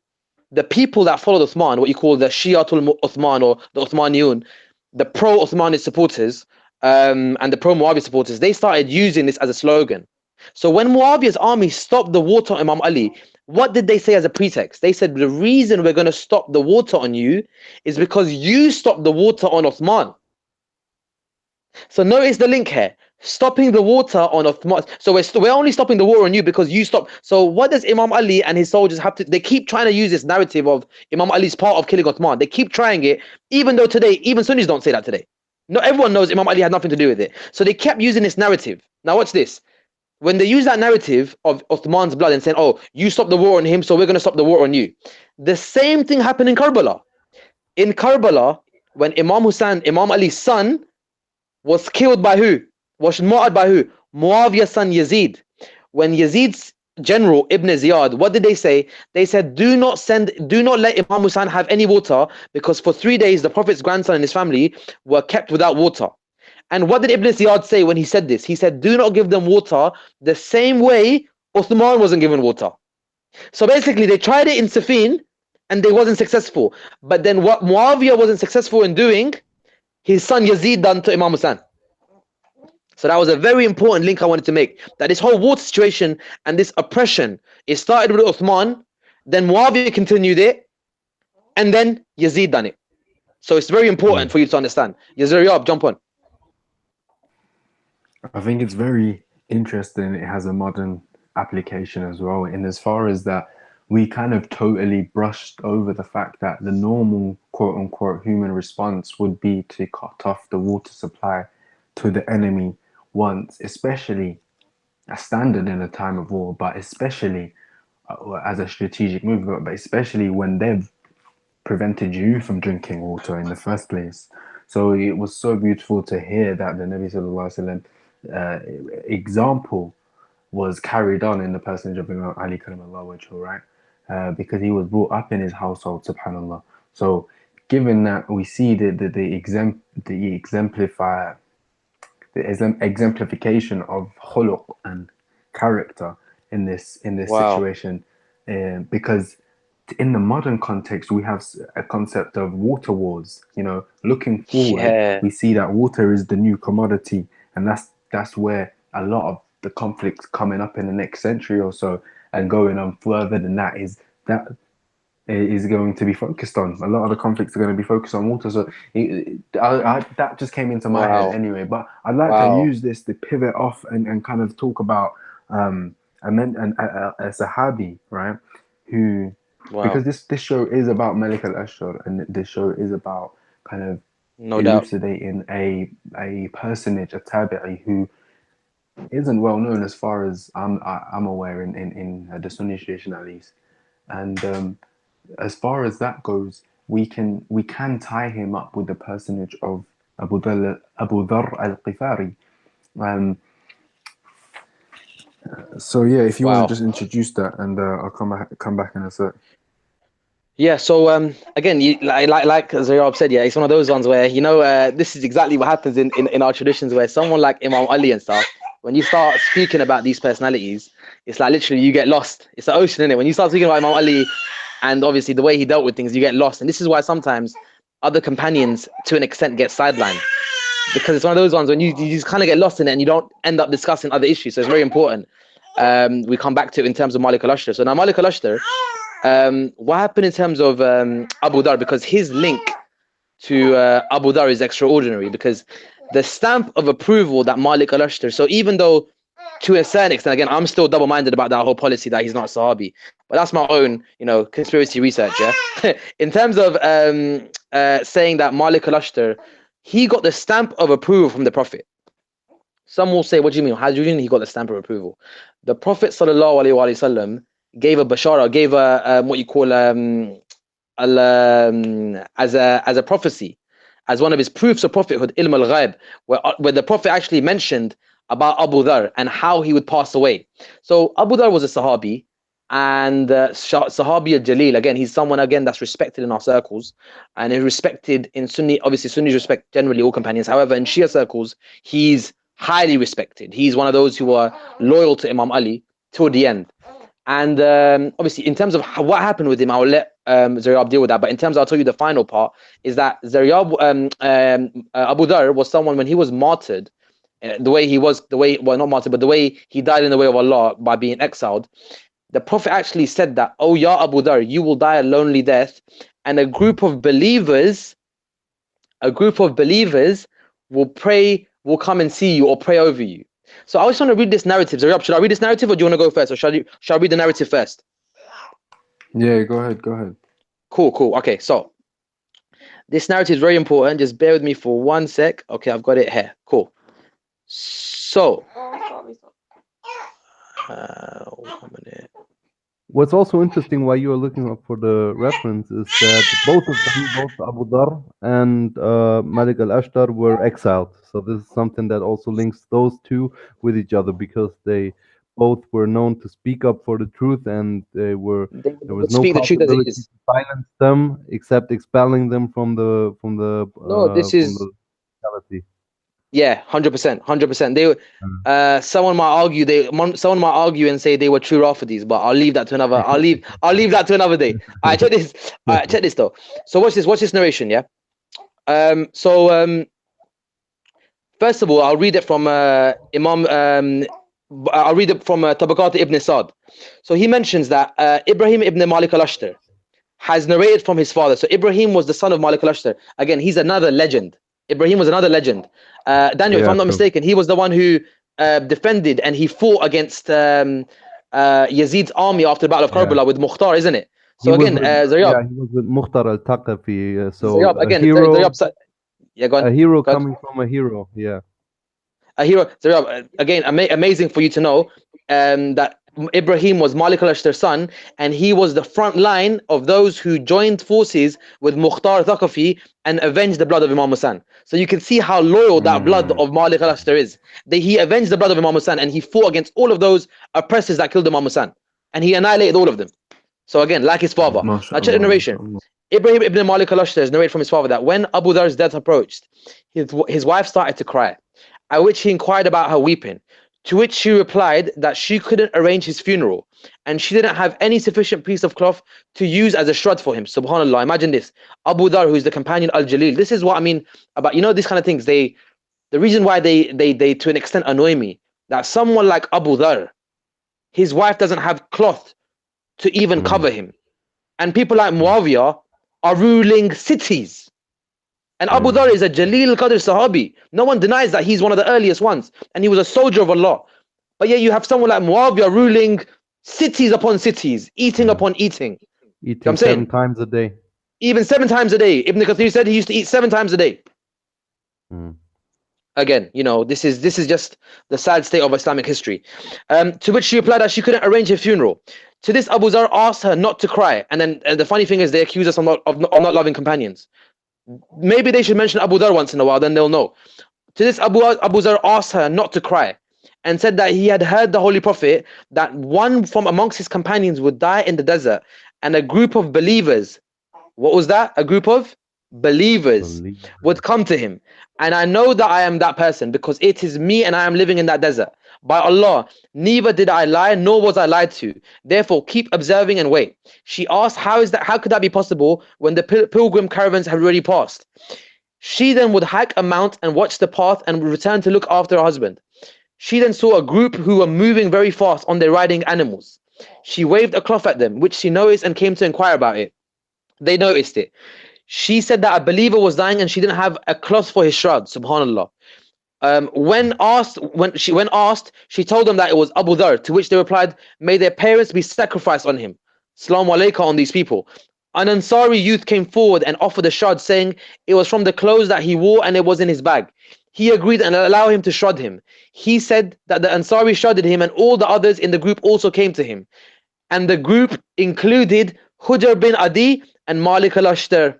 the people that followed Uthman, what you call the Shi'atul Uthman or the Uthmaniyun, the pro-Uthmanid supporters and the pro-Muawiyah supporters, they started using this as a slogan. So when Muawiyah's army stopped the water on Imam Ali, what did they say as a pretext? They said, the reason we're going to stop the water on you is because you stopped the water on Uthman. So notice the link here. Stopping the water on Uthman. So we're only stopping the water on you because you stopped. So what does Imam Ali and his soldiers have to... They keep trying to use this narrative of Imam Ali's part of killing Uthman. They keep trying it, even though today, even Sunnis don't say that today. Not everyone knows Imam Ali had nothing to do with it. So they kept using this narrative. Now watch this. When they use that narrative of Uthman's blood and saying, oh, you stopped the war on him, so we're going to stop the war on you. The same thing happened in Karbala. In Karbala, when Imam Ali's son, was killed by who? Was martyred by who? Muawiyah's son Yazid. When Yazid's general, Ibn Ziyad, what did they say? They said, do not let Imam Hussein have any water, because for 3 days, the Prophet's grandson and his family were kept without water. And what did Ibn Ziyad say when he said this? He said, do not give them water the same way Uthman wasn't given water. So basically, they tried it in Siffin and they wasn't successful. But then what Muawiyah wasn't successful in doing, his son Yazid done to Imam Hussein. So that was a very important link I wanted to make. That this whole water situation and this oppression, it started with Uthman, then Muawiyah continued it, and then Yazid done it. So it's very important for you to understand. Yazir, jump on. I think it's very interesting. It has a modern application as well, in as far as that we kind of totally brushed over the fact that the normal quote unquote human response would be to cut off the water supply to the enemy once, especially a standard in a time of war, but especially as a strategic move, but especially when they've prevented you from drinking water in the first place. So it was so beautiful to hear that the Nabi Sallallahu Alaihi Wasallam example was carried on in the personage of Imam Ali 𝗦𝗦𝗕𝗦𝗖𝗥𝗓𝗦, right? Because he was brought up in his household, subhanallah. So given that we see the exemplification of khuluq and character in this Wow. situation, because in the modern context we have a concept of water wars. You know, looking forward, Yeah. we see that water is the new commodity, and that's where a lot of the conflicts coming up in the next century or so, and going on further than that, is going to be focused on. A lot of the conflicts are going to be focused on water. So that just came into my head Wow. anyway. But I'd like to Wow. use this to pivot off and kind of talk about a Sahabi, right? Who, because Wow. this show is about Malik Al-Ashtar, and this show is about kind of No doubt. elucidating a personage, a tabi'i, who isn't well known as far as I'm aware in the Sunni tradition at least. And as far as that goes, we can tie him up with the personage of Abu Dharr al-Ghifari. Um, so yeah, if you want to Wow. just introduce that, and I'll come back in a sec. Yeah, so again, like 𝗧𝗏𝗏 said, yeah, it's one of those ones where this is exactly what happens in our traditions, where someone like Imam Ali and stuff, when you start speaking about these personalities, it's like literally you get lost. It's an ocean, isn't it? When you start speaking about Imam Ali and obviously the way he dealt with things, you get lost, and this is why sometimes other companions, to an extent, get sidelined, because it's one of those ones when you just kind of get lost in it and you don't end up discussing other issues. So it's very important. We come back to it in terms of Malik Al-Ashtar. So now Malik Al-Ashtar, what happened in terms of Abu Dharr, because his link to Abu Dharr is extraordinary, because the stamp of approval that Malik Al-Ashtar, so even though to a certain extent, again, I'm still double-minded about that whole policy that he's not Sahabi, but that's my own, conspiracy research, yeah? In terms of saying that Malik Al-Ashtar, he got the stamp of approval from the Prophet. Some will say, what do you mean? How do you mean he got the stamp of approval? The Prophet ﷺ gave a bashara, gave a what you call as a prophecy, as one of his proofs of prophethood, ilm al-ghaib, where the Prophet actually mentioned about Abu Dharr and how he would pass away. So Abu Dharr was a Sahabi, and Sahabi al-Jalil, again, he's someone again that's respected in our circles, and is respected in Sunni. Obviously, Sunnis respect generally all companions. However, in Shia circles, he's highly respected. He's one of those who are loyal to Imam Ali till the end. And obviously, in terms of what happened with him, I'll let 𝗧𝗏𝗏 deal with that. But in terms, I'll tell you the final part is that Abu Dharr was someone, when he was martyred, well, not martyred, but the way he died in the way of Allah by being exiled. The Prophet actually said that, "Oh, Ya Abu Dharr, you will die a lonely death, and a group of believers will come and see you or pray over you." So I just want to read this narrative. 𝗧𝗏𝗏, should I read this narrative, or do you want to go first, or shall I read the narrative first? Yeah, go ahead. Cool. Okay, so this narrative is very important. Just bear with me for 1 sec. Okay, I've got it here. Cool. So, 1 minute. What's also interesting why you are looking up for the reference is that both of them, both Abu Dharr and Malik Al-Ashtar, were exiled. So this is something that also links those two with each other, because they both were known to speak up for the truth, and there was would no speak the truth as it possibility is. to silence them except expelling them from the No, this is, locality. yeah, 100%. They someone might argue and say they were true Rafidis, but I'll leave that to another. I'll leave that to another day. All right, check this. All right, check this though. So watch this narration, yeah. First of all, I'll read it from I'll read it from tabaqat ibn Sa'd. So he mentions that Ibrahim ibn Malik Al-Ashtar has narrated from his father. So Ibrahim was the son of Malik Al-Ashtar. Again, he's another legend. Ibrahim was another legend. Daniel, if I'm not mistaken, he was the one who defended and he fought against Yazid's army after the Battle of Karbala with Mukhtar, isn't it? So again, 𝗧𝗏𝗏. He was with Mukhtar al-Thaqafi. So 𝗧𝗏𝗏, again, yeah, go on. A hero go on. coming from a hero, yeah. A hero. 𝗧𝗏𝗏, again, amazing for you to know that Ibrahim was Malik Al-Ashtar's son, and he was the front line of those who joined forces with Mukhtar Thaqafi and avenged the blood of Imam Hussain. So you can see how loyal that blood of Malik Al-Ashtar is. He avenged the blood of Imam Hussain, and he fought against all of those oppressors that killed Imam Hussain, and he annihilated all of them. So again, like his father. Now check the narration. Ibrahim ibn Malik Al-Ashtar is narrated from his father that when Abu Dharr's death approached, his wife started to cry, at which he inquired about her weeping. To which she replied that she couldn't arrange his funeral and she didn't have any sufficient piece of cloth to use as a shroud for him. Subhanallah, imagine this. Abu Dharr, who is the companion Al-Jalil. This is what I mean about, these kind of things. The reason why they to an extent annoy me, that someone like Abu Dharr, his wife doesn't have cloth to even cover him. And people like Muawiyah are ruling cities. And Abu Dharr is a Jalil Qadr Sahabi. No one denies that he's one of the earliest ones. And he was a soldier of Allah. But yet you have someone like Muawiyah ruling cities upon cities, eating upon eating. Eating 7 times a day. Even 7 times a day. Ibn Kathir said he used to eat 7 times a day. Again, this is just the sad state of Islamic history. To which she replied that she couldn't arrange her funeral. To this, Abu Dharr asked her not to cry. And then the funny thing is they accuse us of not loving companions. Maybe they should mention Abu Dharr once in a while, then they'll know. To this, Abu Dharr asked her not to cry and said that he had heard the Holy Prophet that one from amongst his companions would die in the desert and a group of believers, what was that? A group of believers would come to him. And I know that I am that person because it is me and I am living in that desert. By Allah, neither did I lie, nor was I lied to. Therefore, keep observing and wait. She asked, how could that be possible when the pilgrim caravans have already passed? She then would hike a mount and watch the path and return to look after her husband. She then saw a group who were moving very fast on their riding animals. She waved a cloth at them, which she noticed and came to inquire about it. They noticed it. She said that a believer was dying and she didn't have a cloth for his shroud. Subhanallah. When asked, she told them that it was Abu Dharr, to which they replied, may their parents be sacrificed on him. 𝗧𝗨𝗥𝗡𝗦 on these people. An Ansari youth came forward and offered a shroud, saying it was from the clothes that he wore and it was in his bag. He agreed and allowed him to shroud him. He said that the Ansari shrouded him and all the others in the group also came to him. And the group included Hujr bin Adi and Malik Al-Ashtar.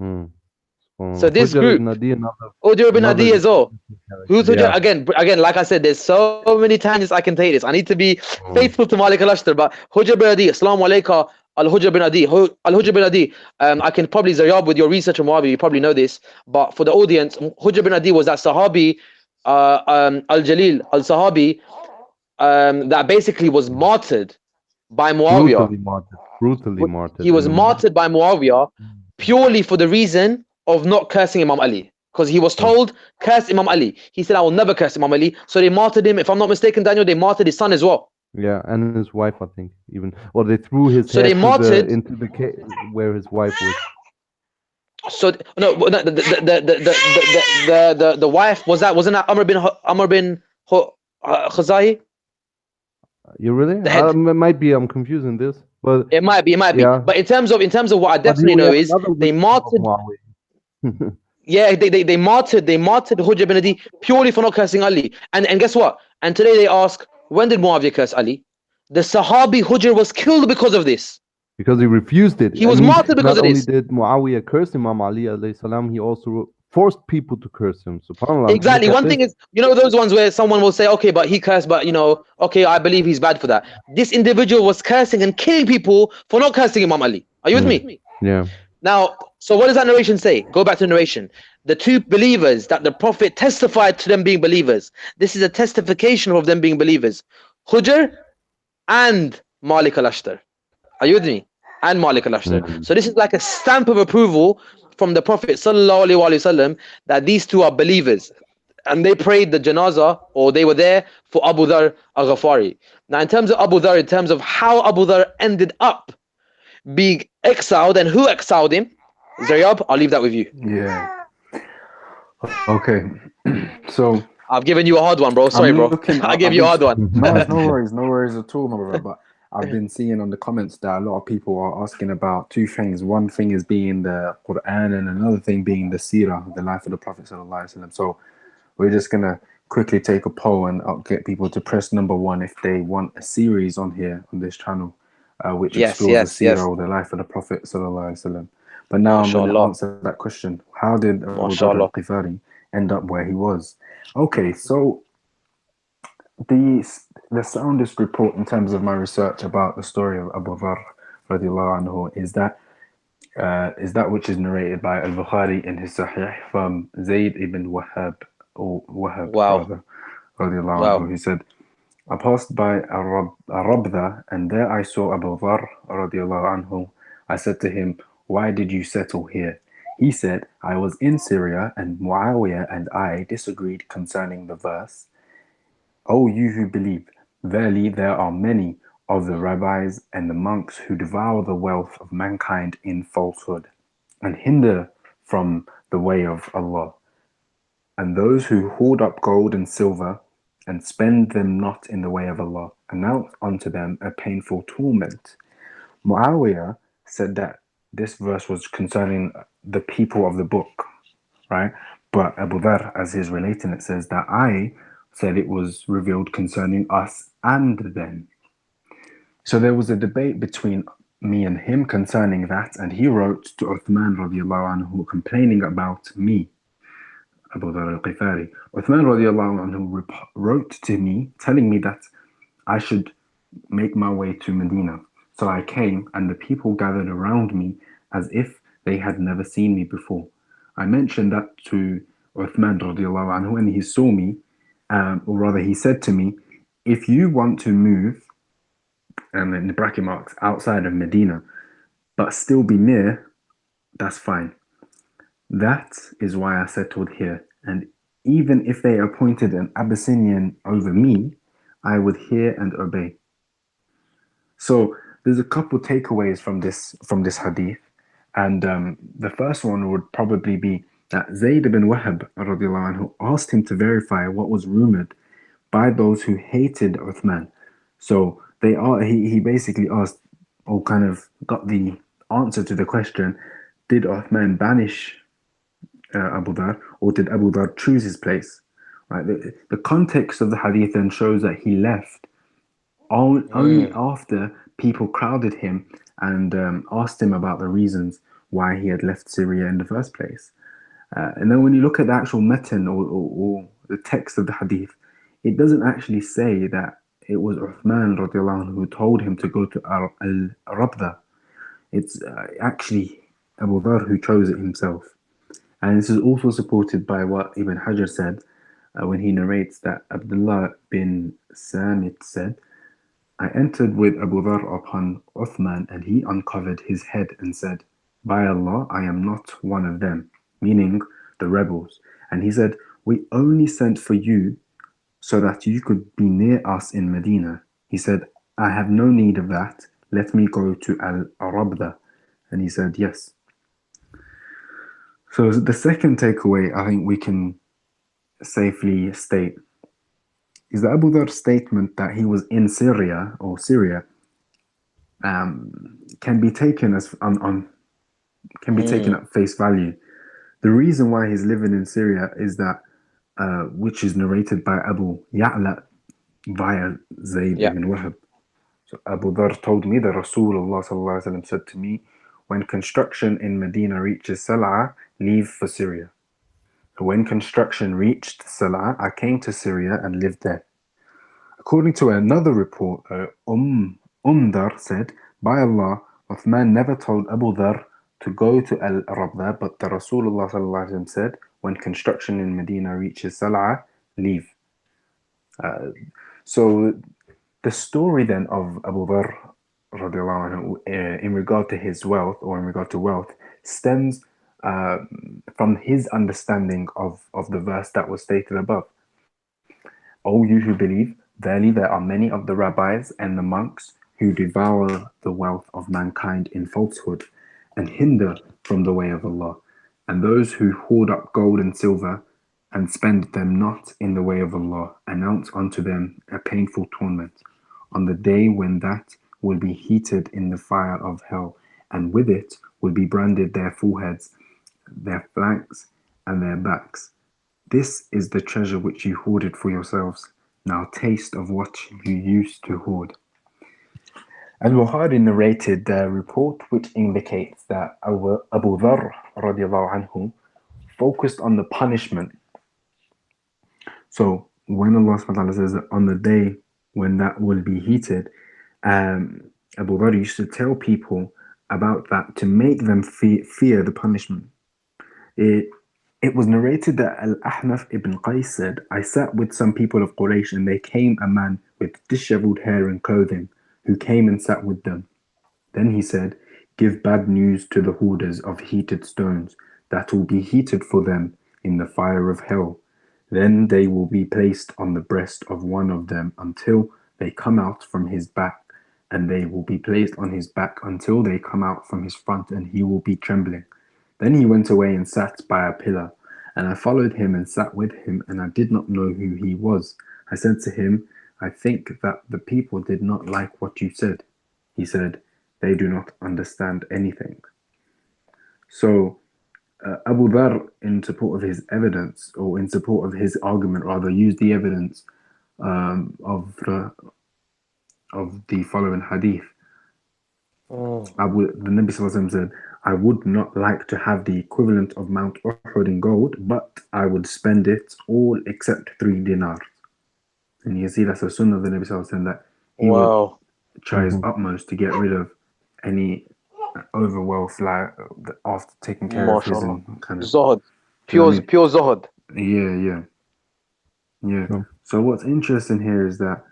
So this group, Hujr bin Adi as well. Who's Hujr? Again, like I said, there's so many tangents I can take this. I need to be faithful to Malik Al-Ashtar, but Hujr bin Adi, 𝗧𝗨𝗥𝗏𝗕𝗦𝗏 Al-Hujr bin Adi. Al-Hujr bin Adi, I can probably Zaryab with your research on Muawiyah, you probably know this, but for the audience, Hujr bin Adi was that Sahabi, Al-Jalil, Al-Sahabi, that basically was martyred by Muawiyah. Brutally martyred. He was martyred by Muawiyah purely for the reason of not cursing Imam Ali. Because he was told, curse Imam Ali. He said, I will never curse Imam Ali. So they martyred him. If I'm not mistaken, Daniel, they martyred his son as well. Yeah, and his wife, I think, even. Or they threw his head into the cave where his wife was. So no, the wife wasn't that Amr bin Khuzai? You really? It might be. I'm confusing this, but it might be. Yeah. But in terms of what I definitely know is they martyred. Yeah, they martyred Hujr bin Adi purely for not cursing Ali. And guess what? And today they ask, when did Muawiyah curse Ali? The Sahabi Hujr was killed because of this. Because he refused it. He was martyred because of this. Not only did Muawiyah curse Imam Ali alayhi salam, he also forced people to curse him. SubhanAllah. Exactly. One thing is, those ones where someone will say, okay, but he cursed, but okay, I believe he's bad for that. This individual was cursing and killing people for not cursing Imam Ali. Are you with me? Yeah. Now, so what does that narration say? Go back to the narration. The two believers that the Prophet testified to them being believers. This is a testification of them being believers. Hujr and Malik Al-Ashtar. Are you with me? And Malik Al-Ashtar. So this is like a stamp of approval from the Prophet ﷺ that these two are believers. And they prayed the janazah, or they were there for Abu Dharr Al-Ghafari. Now in terms of Abu Dharr, in terms of how Abu Dharr ended up being exiled and who exiled him, Zaryab, I'll leave that with you. Yeah. Okay. So I've given you a hard one, bro. Sorry, bro. I gave you a hard one. No worries at all, my brother. But I've been seeing on the comments that a lot of people are asking about two things. One thing is being the Quran, and another thing being the seerah, the life of the Prophet ﷺ. So we're just gonna quickly take a poll and I'll get people to press number 1 if they want a series on here on this channel, which Yes, explores the yes, seerah yes. or the life of the Prophet sallallahu alaihi wasallam. But now I'm going to MashaAllah. answer that question: how did Abu Dharr MashaAllah. al-Ghifari end up where he was? Okay, so the soundest report in terms of my research about the story of Abu Dharr radiallahu anhu is that which is narrated by Al-Bukhari in his Sahih from Zayd ibn Wahab, or Wahab Wow. rather, radiallahu Wow. anhu. He said, I passed by Rabda, and there I saw Abu Dharr radiallahu anhu. I said to him, why did you settle here? He said, I was in Syria, and Muawiyah and I disagreed concerning the verse, O you who believe, verily there are many of the rabbis and the monks who devour the wealth of mankind in falsehood and hinder from the way of Allah, and those who hoard up gold and silver and spend them not in the way of Allah, announce unto them a painful torment. Muawiyah said that this verse was concerning the people of the book, right? But Abu Dharr, as he's relating it, says that I said it was revealed concerning us and them. So there was a debate between me and him concerning that, and he wrote to Uthman radiallahu anhu complaining about me, Abu Dharr al-Ghifari. Uthman radiallahu anhu wrote to me telling me that I should make my way to Medina. So I came, and the people gathered around me as if they had never seen me before. I mentioned that to Uthman radiallahu anhu, and he saw me, or rather he said to me, if you want to move, and in the bracket marks, outside of Medina, but still be near, that's fine. That is why I settled here. And even if they appointed an Abyssinian over me, I would hear and obey. So there's a couple takeaways from this hadith, and the first one would probably be that Zayd ibn Wahab radiallahu anhu asked him to verify what was rumored by those who hated Uthman. So he basically asked, or kind of got the answer to the question: did Uthman banish Abu Dharr, or did Abu Dharr choose his place? Right. The context of the hadith then shows that he left only after people crowded him and asked him about the reasons why he had left Syria in the first place. And then when you look at the actual matan or the text of the hadith, it doesn't actually say that it was Uthman radiallahu anhu who told him to go to Al-Rabda. It's actually Abu Dharr who chose it himself. And this is also supported by what Ibn Hajar said when he narrates that Abdullah bin Samit said, I entered with Abu Dharr upon Uthman, and he uncovered his head and said, by Allah, I am not one of them, meaning the rebels. And he said, we only sent for you so that you could be near us in Medina. He said, I have no need of that. Let me go to Al-Rabda. And he said, yes. So the second takeaway I think we can safely state is that Abu Dharr's statement that he was in Syria or Syria can be taken as taken at face value. The reason why he's living in Syria is that which is narrated by Abu Ya'la via Zayd ibn Wahab. So Abu Dharr told me that Rasulullah sallallahu alaihi wasallam said to me, when construction in Medina reaches Sal'a, leave for Syria. So when construction reached Sal'a, I came to Syria and lived there. According to another report, Dharr said, by Allah, Uthman never told Abu Dharr to go to Al-Rabda, but the Rasulullah sallallahu alaihi wasallam said, when construction in Medina reaches Sal'a, leave. So the story then of Abu Dharr radiallahu anhu, in regard to his wealth, or in regard to wealth, stems from his understanding of the verse that was stated above. O you who believe, verily there are many of the rabbis and the monks who devour the wealth of mankind in falsehood and hinder from the way of Allah, and those who hoard up gold and silver and spend them not in the way of Allah, announce unto them a painful torment on the day when that will be heated in the fire of hell, and with it will be branded their foreheads, their flanks, and their backs. This is the treasure which you hoarded for yourselves. Now taste of what you used to hoard. Al-Bukhari narrated the report which indicates that Abu Dharr radiallahu anhu focused on the punishment. So when Allah subhanahu wa ta'ala says that on the day when that will be heated, Abu Dharr used to tell people about that to make them fear the punishment. It was narrated that Al-Ahnaf ibn Qais said, I sat with some people of Quraysh and there came a man with disheveled hair and clothing who came and sat with them. Then he said, give bad news to the hoarders of heated stones that will be heated for them in the fire of hell. Then they will be placed on the breast of one of them until they come out from his back, and they will be placed on his back until they come out from his front, and he will be trembling. Then he went away and sat by a pillar, and I followed him and sat with him, and I did not know who he was. I said to him, I think that the people did not like what you said. He said, they do not understand anything. So Abu Dharr, in support of his evidence, or in support of his argument rather, used the evidence of the following hadith. The Nabi Sallallahu Alaihi Wasallam said, I would not like to have the equivalent of Mount Uhud in gold, but I would spend it all except 3 dinars. And you see that's a sunnah of the Nabi Sallallahu Alaihi Wasallam, that he would try his utmost to get rid of any overwealth, like after taking care of his kind of Zuhud, pure Zuhud. Yeah. So what's interesting here is that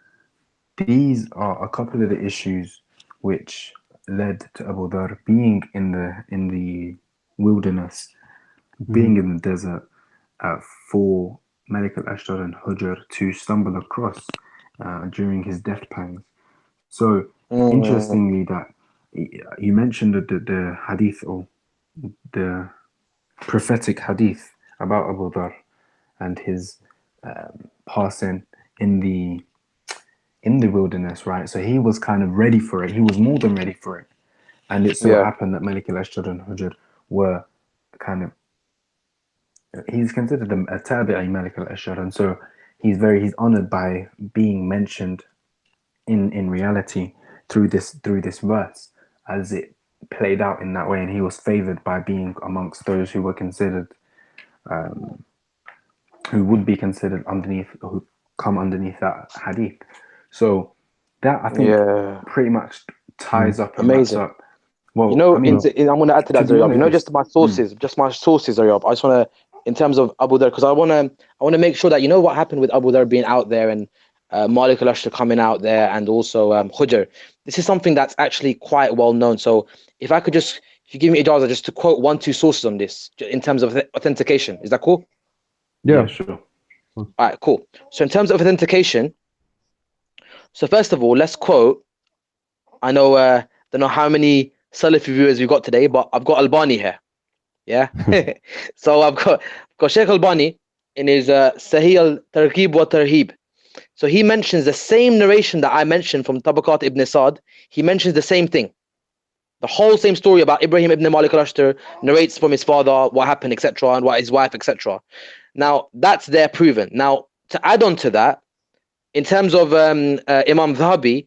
these are a couple of the issues which led to Abu Dharr being in the wilderness, being in the desert, for Malik Al-Ashtar and Hujr to stumble across during his death pangs. So interestingly, that you mentioned the hadith, or the prophetic hadith about Abu Dharr and his passing in the wilderness, right? So he was kind of ready for it. He was more than ready for it. And it so happened that Malik Al-Ashtar and Hujr were kind of, he's considered a tabi'i, Malik Al-Ashtar, and so he's honored by being mentioned in reality through this verse, as it played out in that way, and he was favored by being amongst those who were considered who would be considered underneath, who come underneath that hadith. So that, I think, pretty much ties up and wraps up. Well, you know, I mean, I'm going to add to that, Zaryab. You know, just my sources, Zaryab. I just want to, in terms of Abu Dharr, because I want to make sure that, you know, what happened with Abu Dharr being out there, and Malik Al-Ashtar coming out there, and also Hujr. This is something that's actually quite well known. So if I could just, if you give me ijazah, just to quote 1-2 sources on this in terms of authentication, is that cool? Yeah, sure. All right, cool. So in terms of authentication, so first of all, let's quote. I know, don't know how many Salafi viewers we've got today, but I've got Albani here. Yeah. So I've got Sheikh Albani in his Sahih 𝗡𝗢𝗦𝗡𝗦. So he mentions the same narration that I mentioned from Tabaqat ibn Sa'd. He mentions the same thing. The whole same story about Ibrahim ibn Malik Al-Ashtar, narrates from his father what happened, etc., and what his wife, etc. Now, that's there proven. Now, to add on to that, in terms of Imam Dhahabi,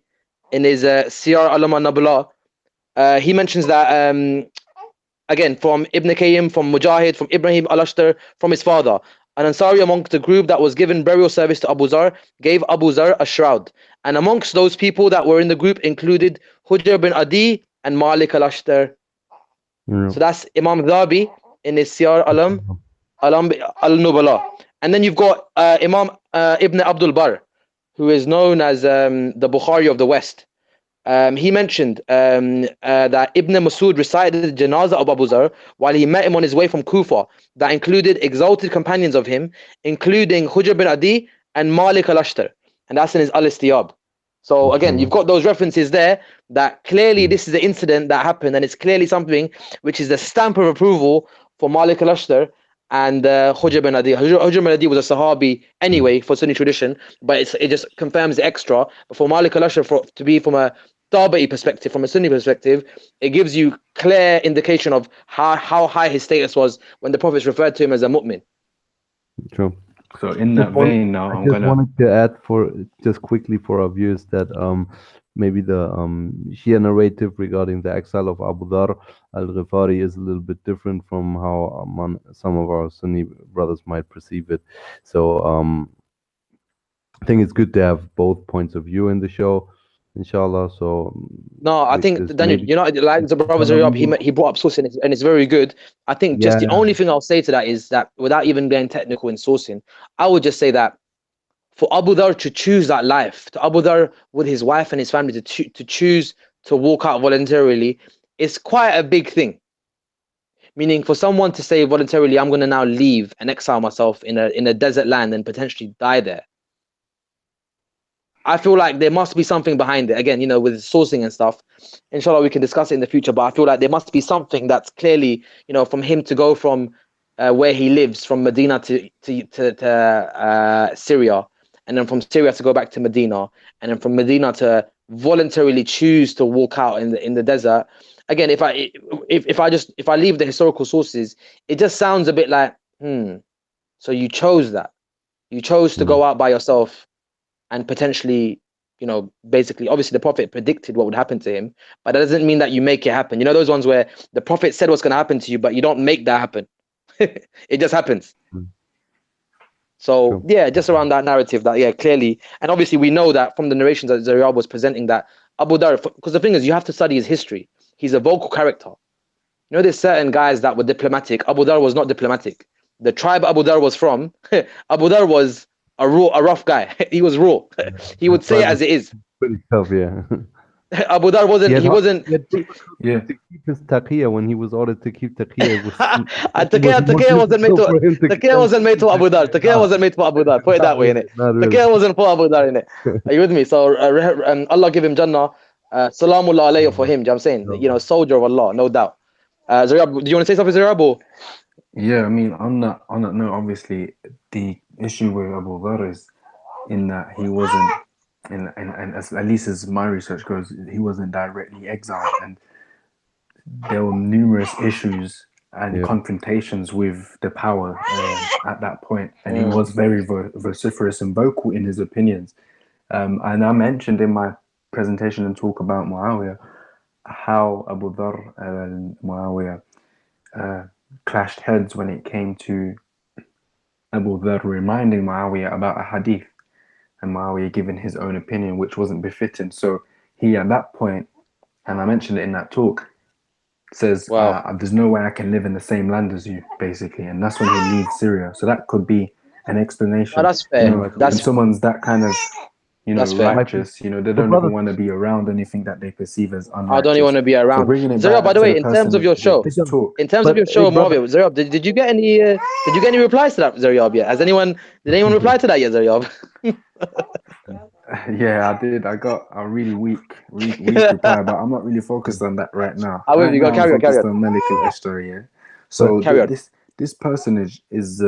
in his Siyar A'lam, he mentions that, again, from Ibn Qayyim, from Mujahid, from Ibrahim Al-Ashtar, from his father, an Ansari amongst the group that was given burial service to Abu Dharr gave Abu Dharr a shroud. And amongst those people that were in the group included Hujr bin Adi and Malik Al-Ashtar. So that's Imam Dhahabi in his Siyar A'lam Al-Nubala. And then you've got Imam Ibn Abdul Barr, who is known as the Bukhari of the West. He mentioned that Ibn Masud recited the janazah of Abu Dharr while he met him on his way from Kufa. That included exalted companions of him, including Hujr bin Adi and Malik Al-Ashtar. And that's in his Al-Istiyab. So again, you've got those references there that clearly this is the incident that happened, and it's clearly something which is the stamp of approval for Malik Al-Ashtar and Hujr bin Adi. Hujr bin Adi was a Sahabi anyway for Sunni tradition, but it just confirms the extra. But for Malik Al-Ashtar to be from a Tabi'i perspective, from a Sunni perspective, it gives you clear indication of how high his status was when the Prophet referred to him as a mu'min. True. So in that vein, now I I'm just gonna. wanted to add for just quickly for our viewers that maybe the Shia narrative regarding the exile of Abu Dhar al-Ghifari is a little bit different from how some of our Sunni brothers might perceive it. So I think it's good to have both points of view in the show, inshallah. So No, I think because Daniel, maybe you know, like the brother Zaryab, he brought up sourcing and it's very good. I think just the yeah, only thing I'll say to that is that without even going technical in sourcing, I would just say that for Abu Dhar to choose that life, to Abu Dhar with his wife and his family to choose to walk out voluntarily, it's quite a big thing. Meaning for someone to say voluntarily, I'm going to now leave and exile myself in a desert land and potentially die there. I feel like there must be something behind it. Again, you know, with sourcing and stuff. Inshallah, we can discuss it in the future. But I feel like there must be something that's clearly, you know, from him to go from where he lives, from Medina to Syria, and then from Syria to go back to Medina, and then from Medina to voluntarily choose to walk out in the desert. Again, if I leave the historical sources, it just sounds a bit like, so you chose that. You chose to go out by yourself and potentially, you know, basically, obviously the Prophet predicted what would happen to him, but that doesn't mean that you make it happen. You know, those ones where the Prophet said what's going to happen to you, but you don't make that happen. It just happens. So true. yeah, just around that narrative that, yeah, clearly, and obviously we know that from the narrations that Zaryab was presenting that Abu Dhar, because the thing is, you have to study his history. He's a vocal character. You know, there's certain guys that were diplomatic. Abu Dhar was not diplomatic. The tribe Abu Dhar was from, Abu Dhar was a rough guy. He was raw. He would say it as it is. Pretty tough, yeah. Abu Dhar wasn't. He wasn't. He had difficulty Yeah. to keep his taqiyya when he was ordered to keep taqiyya. It was, Taqiyya wasn't made to. for him to Taqiyya wasn't made to Abu Dhar. Taqiyya wasn't made for Abu Dhar. Put it that way, innit? Not really. Taqiyya wasn't for Abu Dhar, innit? Are you with me? So Allah give him Jannah. Salamullah alayhi for him. Do you know what I'm saying? You know, soldier of Allah, no doubt. Zaryab, do you want to say something, Zaryab? Or? Yeah, I mean, on that note, obviously, the issue with Abu Dhar is in that he wasn't, and at least as my research goes, he wasn't directly exiled, and there were numerous issues and confrontations with the power at that point, and he was very vociferous and vocal in his opinions. And I mentioned in my presentation and talk about Muawiyah how Abu Dhar and Muawiyah clashed heads when it came to Abu Dhar reminding Muawiyah about a hadith and Muawiyah giving his own opinion, which wasn't befitting. So he, at that point, and I mentioned it in that talk, says, there's no way I can live in the same land as you, basically. And that's when he leaves Syria. So that could be an explanation. Oh, that's fair. You know, when someone's that kind of, you know, righteous, you know, they don't even want to be around anything that they perceive as unrighteous. I don't even want to be around. So Zaryab, by the way, in terms of your show, Muawiyah, Zaryab, did you get any replies to that, Zaryab? Yet? Did anyone reply to that yet, Zaryab? Yeah, I did. I got a really weak reply, but I'm not really focused on that right now. I will. You got carry on. On Malik Al-Ashtar, yeah. So this personage is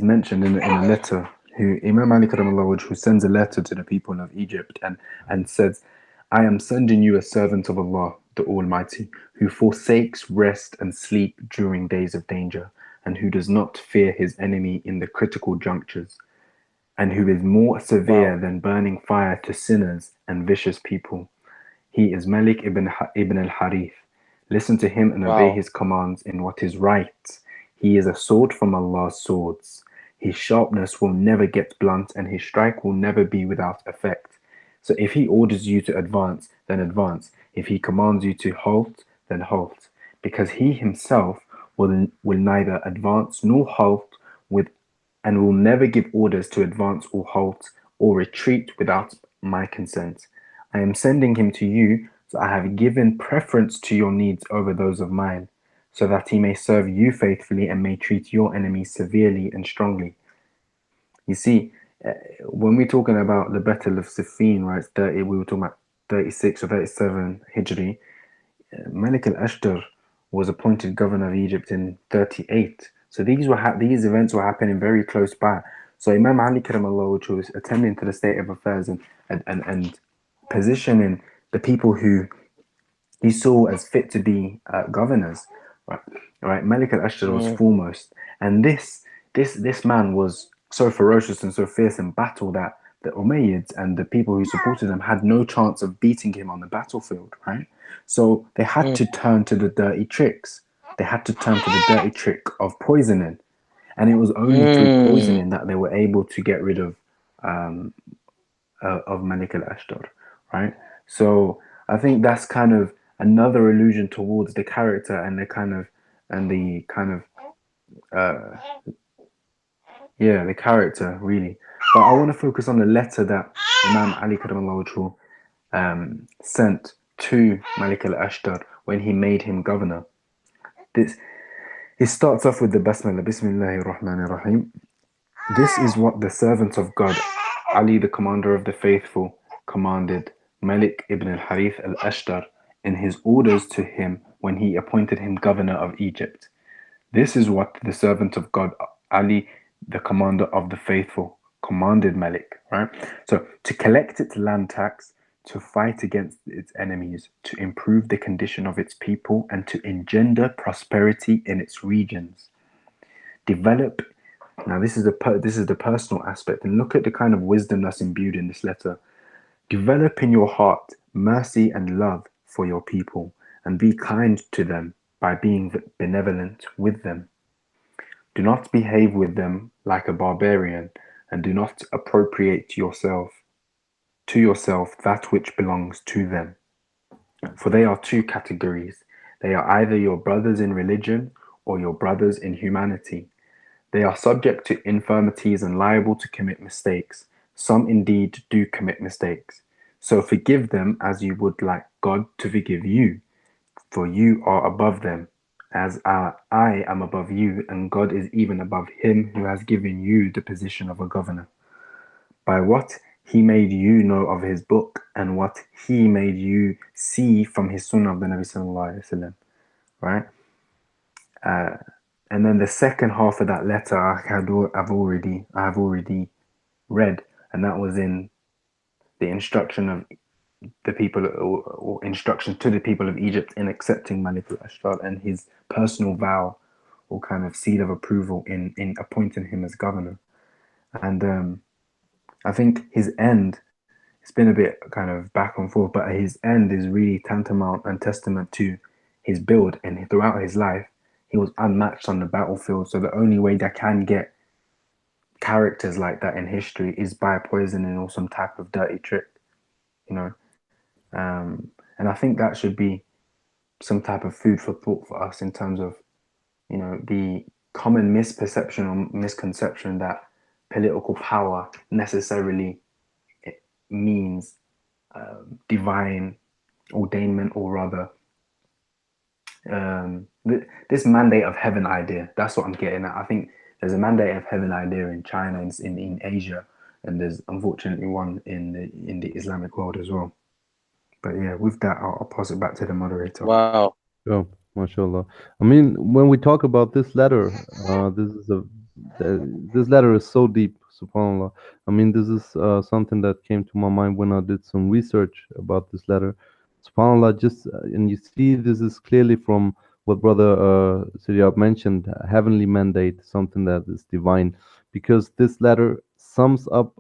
mentioned in a letter. Who Imam Ali who sends a letter to the people of Egypt and says, "I am sending you a servant of Allah, the Almighty, who forsakes rest and sleep during days of danger, and who does not fear his enemy in the critical junctures, and who is more severe than burning fire to sinners and vicious people. He is Malik ibn al-Harith. Listen to him and obey his commands in what is right. He is a sword from Allah's swords. His sharpness will never get blunt, and his strike will never be without effect. So if he orders you to advance, then advance. If he commands you to halt, then halt. Because he himself will neither advance nor halt and will never give orders to advance or halt or retreat without my consent. I am sending him to you, so I have given preference to your needs over those of mine, so that he may serve you faithfully and may treat your enemies severely and strongly." You see, when we're talking about the Battle of Siffin, right, we were talking about 36 or 37 Hijri, Malik Al-Ashtar was appointed governor of Egypt in 38. So these events were happening very close by. So Imam Ali which was attending to the state of affairs and positioning the people who he saw as fit to be governors, right? Malik Al-Ashtar was foremost, and this this man was so ferocious and so fierce in battle that the Umayyads and the people who supported him had no chance of beating him on the battlefield, right? So they had to turn to the dirty tricks. They had to turn to the dirty trick of poisoning, and it was only through Mm. poisoning that they were able to get rid of Malik Al-Ashtar, right? So I think that's kind of another allusion towards the character and the kind of yeah, the character really. But I want to focus on the letter that Imam Ali Karramallahu sent to Malik al-Ashtar when he made him governor. This He starts off with the Basmala, Bismillahir Rahmanir Rahim. This is what the servant of God, Ali, the commander of the faithful, commanded Malik ibn al-Harith al-Ashtar in his orders to him when he appointed him governor of Egypt. This is what the servant of God, Ali, the commander of the faithful, commanded Malik, right? So to collect its land tax, to fight against its enemies, to improve the condition of its people, and to engender prosperity in its regions. Develop. Now, this is the personal aspect, and look at the kind of wisdom that's imbued in this letter. Develop in your heart mercy and love for your people, and be kind to them by being benevolent with them. Do not behave with them like a barbarian, and do not appropriate to yourself that which belongs to them. For they are two categories. They are either your brothers in religion or your brothers in humanity. They are subject to infirmities and liable to commit mistakes. Some indeed do commit mistakes. So forgive them as you would like God to forgive you, for you are above them, as I am above you, and God is even above him who has given you the position of a governor. By what he made you know of his book, and what he made you see from his sunnah of the Nabi sallallahu alaihi wasallam, right? And then the second half of that letter I have already read, and that was in the instruction of the people, or instruction to the people of Egypt in accepting Malik al-Ashtar and his personal vow or kind of seal of approval in appointing him as governor. And I think his end, it's been a bit kind of back and forth, but his end is really tantamount and testament to his build. And throughout his life, he was unmatched on the battlefield. So the only way that can get characters like that in history is by poisoning or some type of dirty trick, you know. And I think that should be some type of food for thought for us in terms of, you know, the common misperception or misconception that political power necessarily means divine ordainment, or rather this mandate of heaven idea. That's what I'm getting at. I think there's a mandate of heaven idea in China and in Asia, and there's unfortunately one in the Islamic world as well. But yeah, with that, I'll pass it back to the moderator. Wow. Oh, mashallah. I mean, when we talk about this letter, this letter is so deep, subhanallah. I mean, this is something that came to my mind when I did some research about this letter. Subhanallah, just and you see, this is clearly from what Brother Siryab mentioned, heavenly mandate, something that is divine, because this letter sums up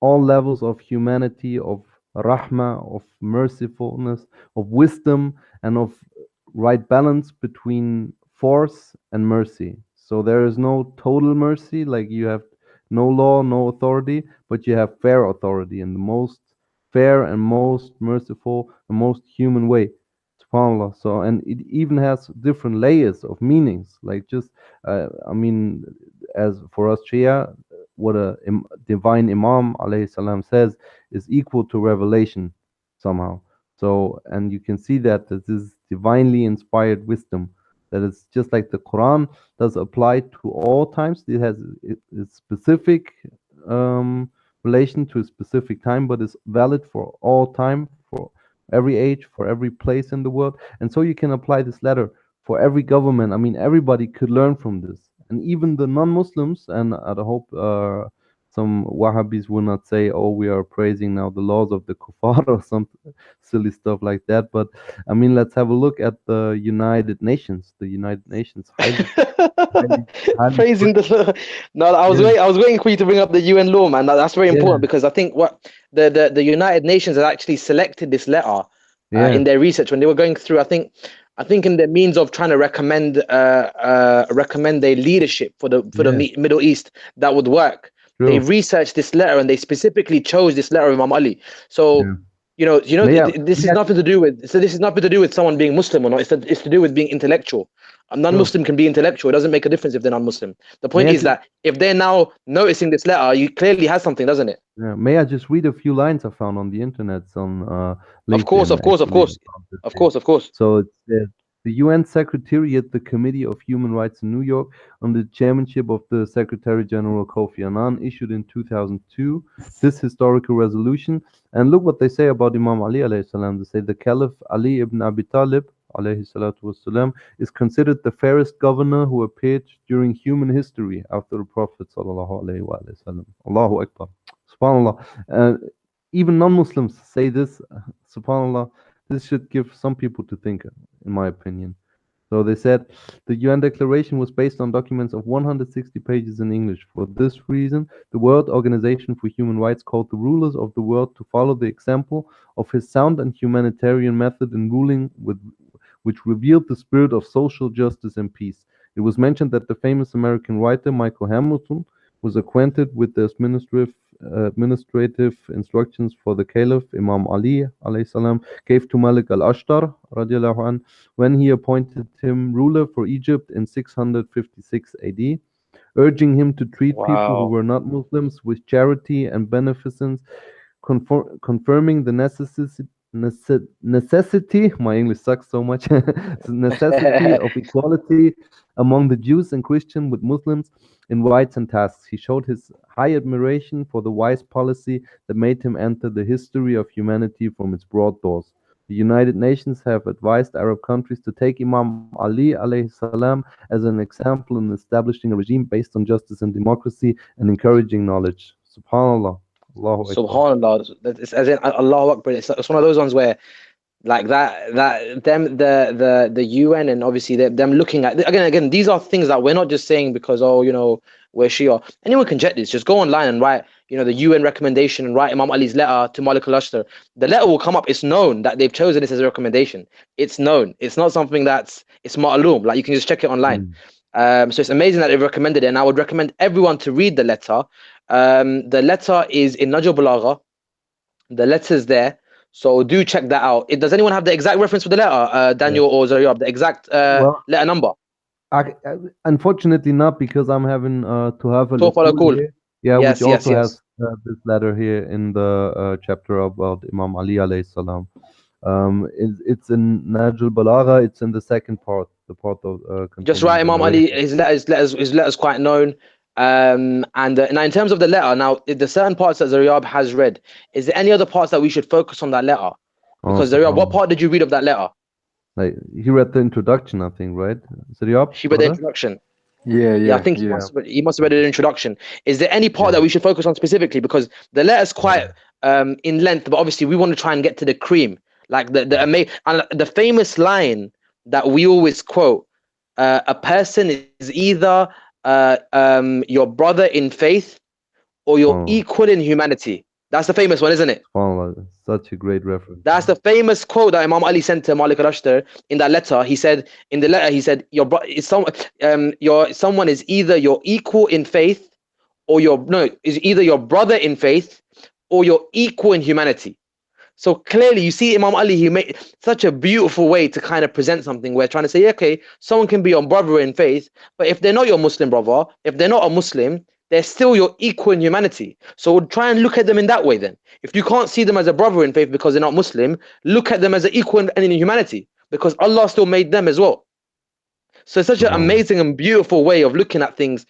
all levels of humanity, of rahmah, of mercifulness, of wisdom, and of right balance between force and mercy. So there is no total mercy, like you have no law, no authority, but you have fair authority in the most fair and most merciful and most human way. SubhanAllah. So, and it even has different layers of meanings. Like just, I mean, as for us Shia, what a divine Imam alayhi salam says is equal to revelation somehow. So, and you can see that this is divinely inspired wisdom. That is just like the Quran does apply to all times. It has a specific relation to a specific time, but is valid for all time, for every age, for every place in the world. And so you can apply this letter for every government. I mean, everybody could learn from this. And even the non-Muslims, and I hope some Wahhabis will not say, "Oh, we are praising now the laws of the kuffar" or some silly stuff like that. But I mean, let's have a look at the United Nations. The United Nations highly, highly Praising praised. the no, Yeah, I was waiting for you to bring up the UN law, man. That's very yeah, important because I think what the United Nations had actually selected this letter yeah, in their research when they were going through. I think in the means of trying to recommend a leadership for the yeah. Middle East that would work. They True. researched this letter and they specifically chose this letter of Imam Ali. So Yeah. May I, this may is I, nothing to do with this is nothing to do with someone being Muslim or not. It's to do with being intellectual. A true. non-Muslim can be intellectual. It doesn't make a difference if they're non-Muslim. The May point I is just that if they're now noticing this letter, you clearly has something, doesn't it? Yeah, may I just read a few lines I found on the internet, on Of course, LinkedIn of course, of actually. course, I found this of here. course, of course. So it says the UN Secretariat, the Committee of Human Rights in New York, under the chairmanship of the Secretary General Kofi Annan, issued in 2002 this historical resolution. And look what they say about Imam Ali alayhi salam. They say the Caliph Ali ibn Abi Talib alayhi salatu wasalam is considered the fairest governor who appeared during human history after the Prophet sallallahu alayhi wa sallam. Allahu Akbar. Subhanallah. Even non-Muslims say this. Subhanallah. This should give some people to think, in my opinion. So they said the UN declaration was based on documents of 160 pages in English. For this reason, the World Organization for Human Rights called the rulers of the world to follow the example of his sound and humanitarian method in ruling, which revealed the spirit of social justice and peace. It was mentioned that the famous American writer Michael Hamilton was acquainted with the administrative instructions for the Caliph Imam Ali alayhi salam gave to Malik Al-Ashtar radiallahu anh, when he appointed him ruler for Egypt in 656 AD, urging him to treat people who Wow. were not Muslims with charity and beneficence, confirming the necessity, my English sucks so much, the necessity of equality among the Jews and Christians with Muslims in rights and tasks. He showed his high admiration for the wise policy that made him enter the history of humanity from its broad doors. The United Nations have advised Arab countries to take Imam Ali alayhi salam as an example in establishing a regime based on justice and democracy and encouraging knowledge. Subhanallah. Allahu Akbar. Subhanallah. It's as in Allahu Akbar. It's one of those ones where like the UN and obviously them looking at again these are things that we're not just saying because we're Shia. Anyone can check this. Just go online and write the UN recommendation and write Imam Ali's letter to Malik Al-Ashtar. The letter will come up. It's known that they've chosen this as a recommendation. It's known. It's not something it's ma'lum. Like you can just check it online. So it's amazing that they've recommended it, and I would recommend everyone to read the letter. The letter is in Nahj al-Balagha. The letter's there. So do check that out. Does anyone have the exact reference for the letter, Daniel or Zaryab? The exact Well, letter number? unfortunately not, because I'm having to have a look Cool. here. Yeah, which Yes. also has this letter here in the chapter about Imam Ali alayhi salam. It's in Nahj al-Balagha. It's in the second part, the part of Just containing write the Imam Ali. narration. His letter's quite known. And now in terms of the letter, now the certain parts that Zaryab has read, is there any other parts that we should focus on that letter? Because Zaryab, what SubhanAllah. part did you read of that letter? Like he read the introduction, I think, right? Zaryab, She read the brother? introduction. Yeah, Yeah, I yeah, think yeah, he must have read the introduction. Is there any part yeah. that we should focus on specifically? Because the letter's quite in length, but obviously we want to try and get to the cream, like the famous line that we always quote: "A person is either your brother in faith or your SubhanAllah. equal in humanity." That's the famous one, isn't it? SubhanAllah. Such a great reference. That's the famous quote that Imam Ali sent to Malik Al-Ashtar in that letter. He said, someone is either your equal in faith or is either your brother in faith or your equal in humanity. So clearly you see Imam Ali, he made such a beautiful way to kind of present something where trying to say, okay, someone can be your brother in faith, but if they're not your Muslim brother, if they're not a Muslim, they're still your equal in humanity. So try and look at them in that way then. If you can't see them as a brother in faith because they're not Muslim, look at them as an equal in humanity because Allah still made them as well. So it's such an SubhanAllah. amazing and beautiful way of looking at things,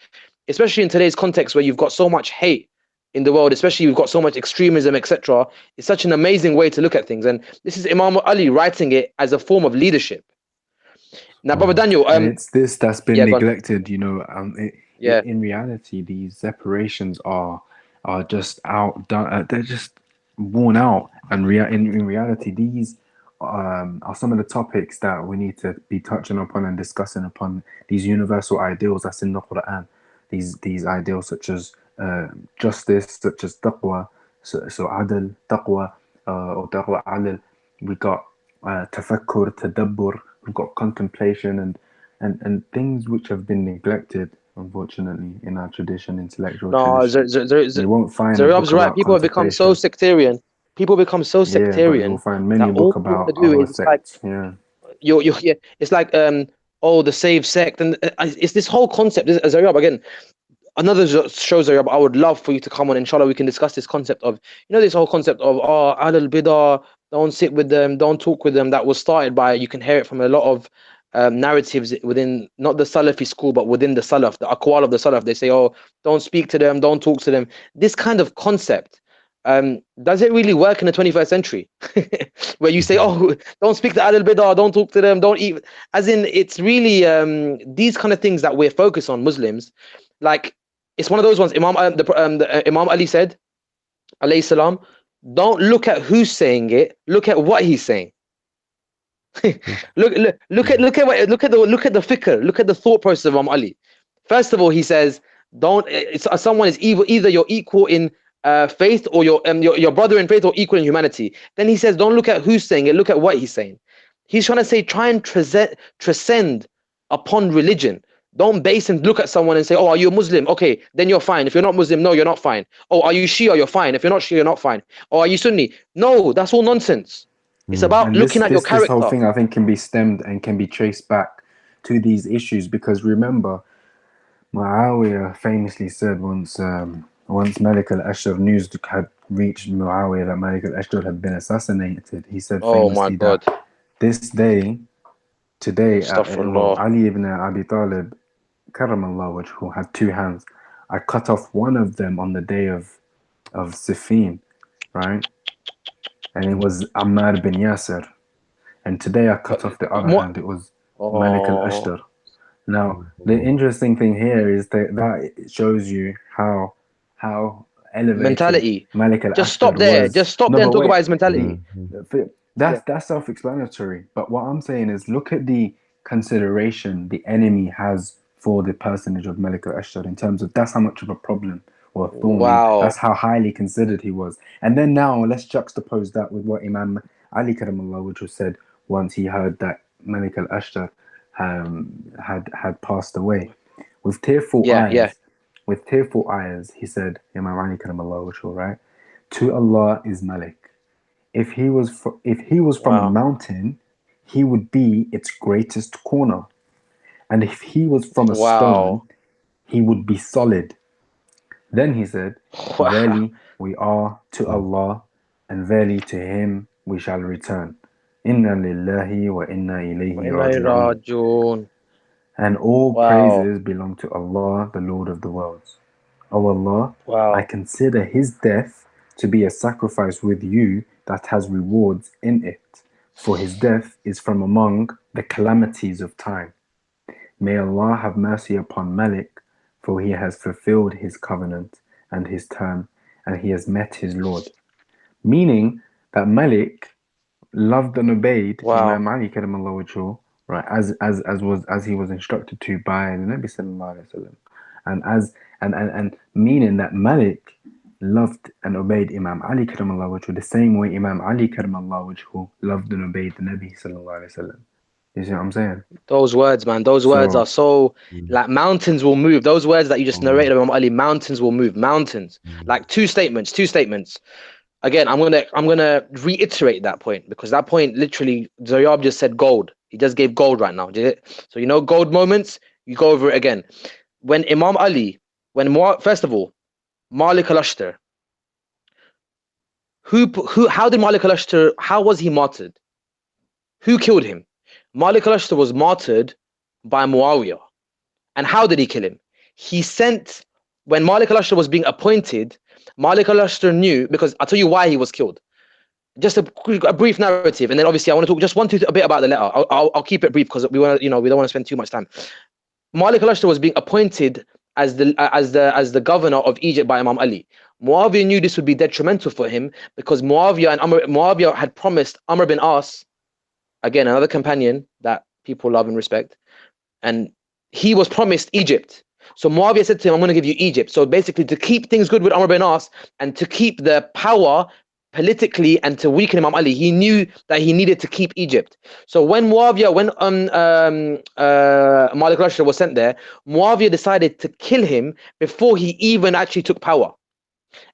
especially in today's context where you've got so much hate in the world, especially you've got so much extremism, etc. It's such an amazing way to look at things. And this is Imam Ali writing it as a form of leadership. Now, Brother Daniel, And it's this that's been yeah, go on. neglected, Yeah. in reality, these separations are are just outdone. They're just worn out. And in reality, these are some of the topics that we need to be touching upon and discussing upon. These universal ideals that's in the Quran. These ideals such as justice, such as taqwa, so adl, taqwa, or taqwa adl. We got tafakkur, tadabbur. We've got contemplation and things which have been neglected, unfortunately, in our tradition, intellectual No, tradition. You won't find a book Zariab's right. about People have become so contemplation. sectarian. People become so Yeah, but you'll sectarian find many that book all you want about to do other is, it's like, sects. Yeah. yeah, it's like oh, the saved sect, and it's this whole concept. Zariab, again, another show, Zariab, I would love for you to come on. Inshallah, we can discuss this concept of, this whole concept of, oh, Ahlul Bidah, don't sit with them, don't talk with them. That was started by, you can hear it from a lot of narratives within, not the Salafi school, but within the Salaf, the aqwal of the Salaf. They say, oh, don't speak to them, don't talk to them. This kind of concept, does it really work in the 21st century? Where you say, oh, don't speak to Ahlul Bidah, don't talk to them, don't eat. As in, it's really these kind of things that we're focused on, Muslims. Like, it's one of those ones. Imam Ali said, alayhi salam, don't look at who's saying it, look at what he's saying. look at the fikr, look at the thought process of Imam Ali. First of all, he says, someone is either you're equal in faith, or your brother in faith, or equal in humanity. Then he says, don't look at who's saying it, look at what he's saying. He's trying to say, try and transcend upon religion. Don't base and look at someone and say, oh, are you a Muslim? Okay, then you're fine. If you're not Muslim, no, you're not fine. Oh, are you Shia? You're fine. If you're not Shia, you're not fine. Oh, are you Sunni? No, that's all nonsense. It's about And looking at your this whole character. thing, I think, can be stemmed and can be traced back to these issues, because remember, Muawiyah famously said once Malik Al-Ashtar news had reached Muawiyah that Malik Al-Ashtar had been assassinated, he said Oh my famously God. that today, Astaghfirullah. Ali ibn Abi Talib, 𝗦𝗦𝗕𝗦𝗧𝗏, which had two hands, I cut off one of them on the day of Siffin, right? And it was Ammar bin Yasir. And today I cut off the other hand, it was Malik Al-Ashtar. Now, the interesting thing here is that it shows you how elevated mentality. Malik Al-Ashtar Just stop there. was. Just stop there and talk about his mentality. That's self-explanatory. But what I'm saying is, look at the consideration the enemy has for the personage of Malik Al-Ashtar, in terms of that's how much of a problem or a thorn. Wow. That's how highly considered he was. And then now let's juxtapose that with what Imam Ali 𝗦𝗦𝗕𝗦𝗧𝗏, which was said once he heard that Malik Al-Ashtar had passed away. With tearful eyes, with tearful eyes, he said, Imam Ali 𝗦𝗦𝗧𝗏, right? To Allah is Malik. If he was from a mountain, he would be its greatest corner. And if he was from a stone, he would be solid. Then he said, verily we are to Allah, and verily to him we shall return. Inna lillahi wa inna ilayhi raji'un. And all praises belong to Allah, the Lord of the worlds. O Allah, I consider his death to be a sacrifice with you that has rewards in it, for his death is from among the calamities of time. May Allah have mercy upon Malik, for he has fulfilled his covenant and his term, and he has met his Lord. Meaning that Malik loved and obeyed Imam Ali 𝗦𝗦𝗕𝗦𝗧𝗏, right, as he was instructed to by the Nabi sallallahu alaihi wasallam, and meaning that Malik loved and obeyed Imam Ali 𝗦𝗦𝗕𝗦𝗧𝗏 the same way Imam Ali 𝗦𝗦𝗕𝗦𝗧𝗏 loved and obeyed the Nabi sallallahu alaihi wasallam. You see what I'm saying? Those words, man. Those words are so, like, mountains will move. Those words that you just narrated about Ali, mountains will move. Mountains. Like two statements. Again, I'm gonna reiterate that point, because that point literally, Zariab just said gold. He just gave gold right now. So gold moments. You go over it again. When Imam Ali, first of all, Malik Al-Ashtar. How did Malik Al-Ashtar? How was he martyred? Who killed him? Malik Al-Ashtar was martyred by Muawiyah. And how did he kill him? He sent, when Malik Al-Ashtar was being appointed, Malik Al-Ashtar knew, because I'll tell you why he was killed. Just a brief narrative, and then obviously I want to talk a bit about the letter. I'll keep it brief, because we don't want to spend too much time. Malik Al-Ashtar was being appointed as the governor of Egypt by Imam Ali. Muawiyah knew this would be detrimental for him because Muawiyah had promised Amr bin As, again another companion that people love and respect, and he was promised Egypt. So Muawiyah said to him, I'm going to give you Egypt. So basically, to keep things good with Amr bin As and to keep the power politically and to weaken Imam Ali, he knew that he needed to keep Egypt. So when Malik Al-Ashtar was sent there, Muawiyah decided to kill him before he even actually took power.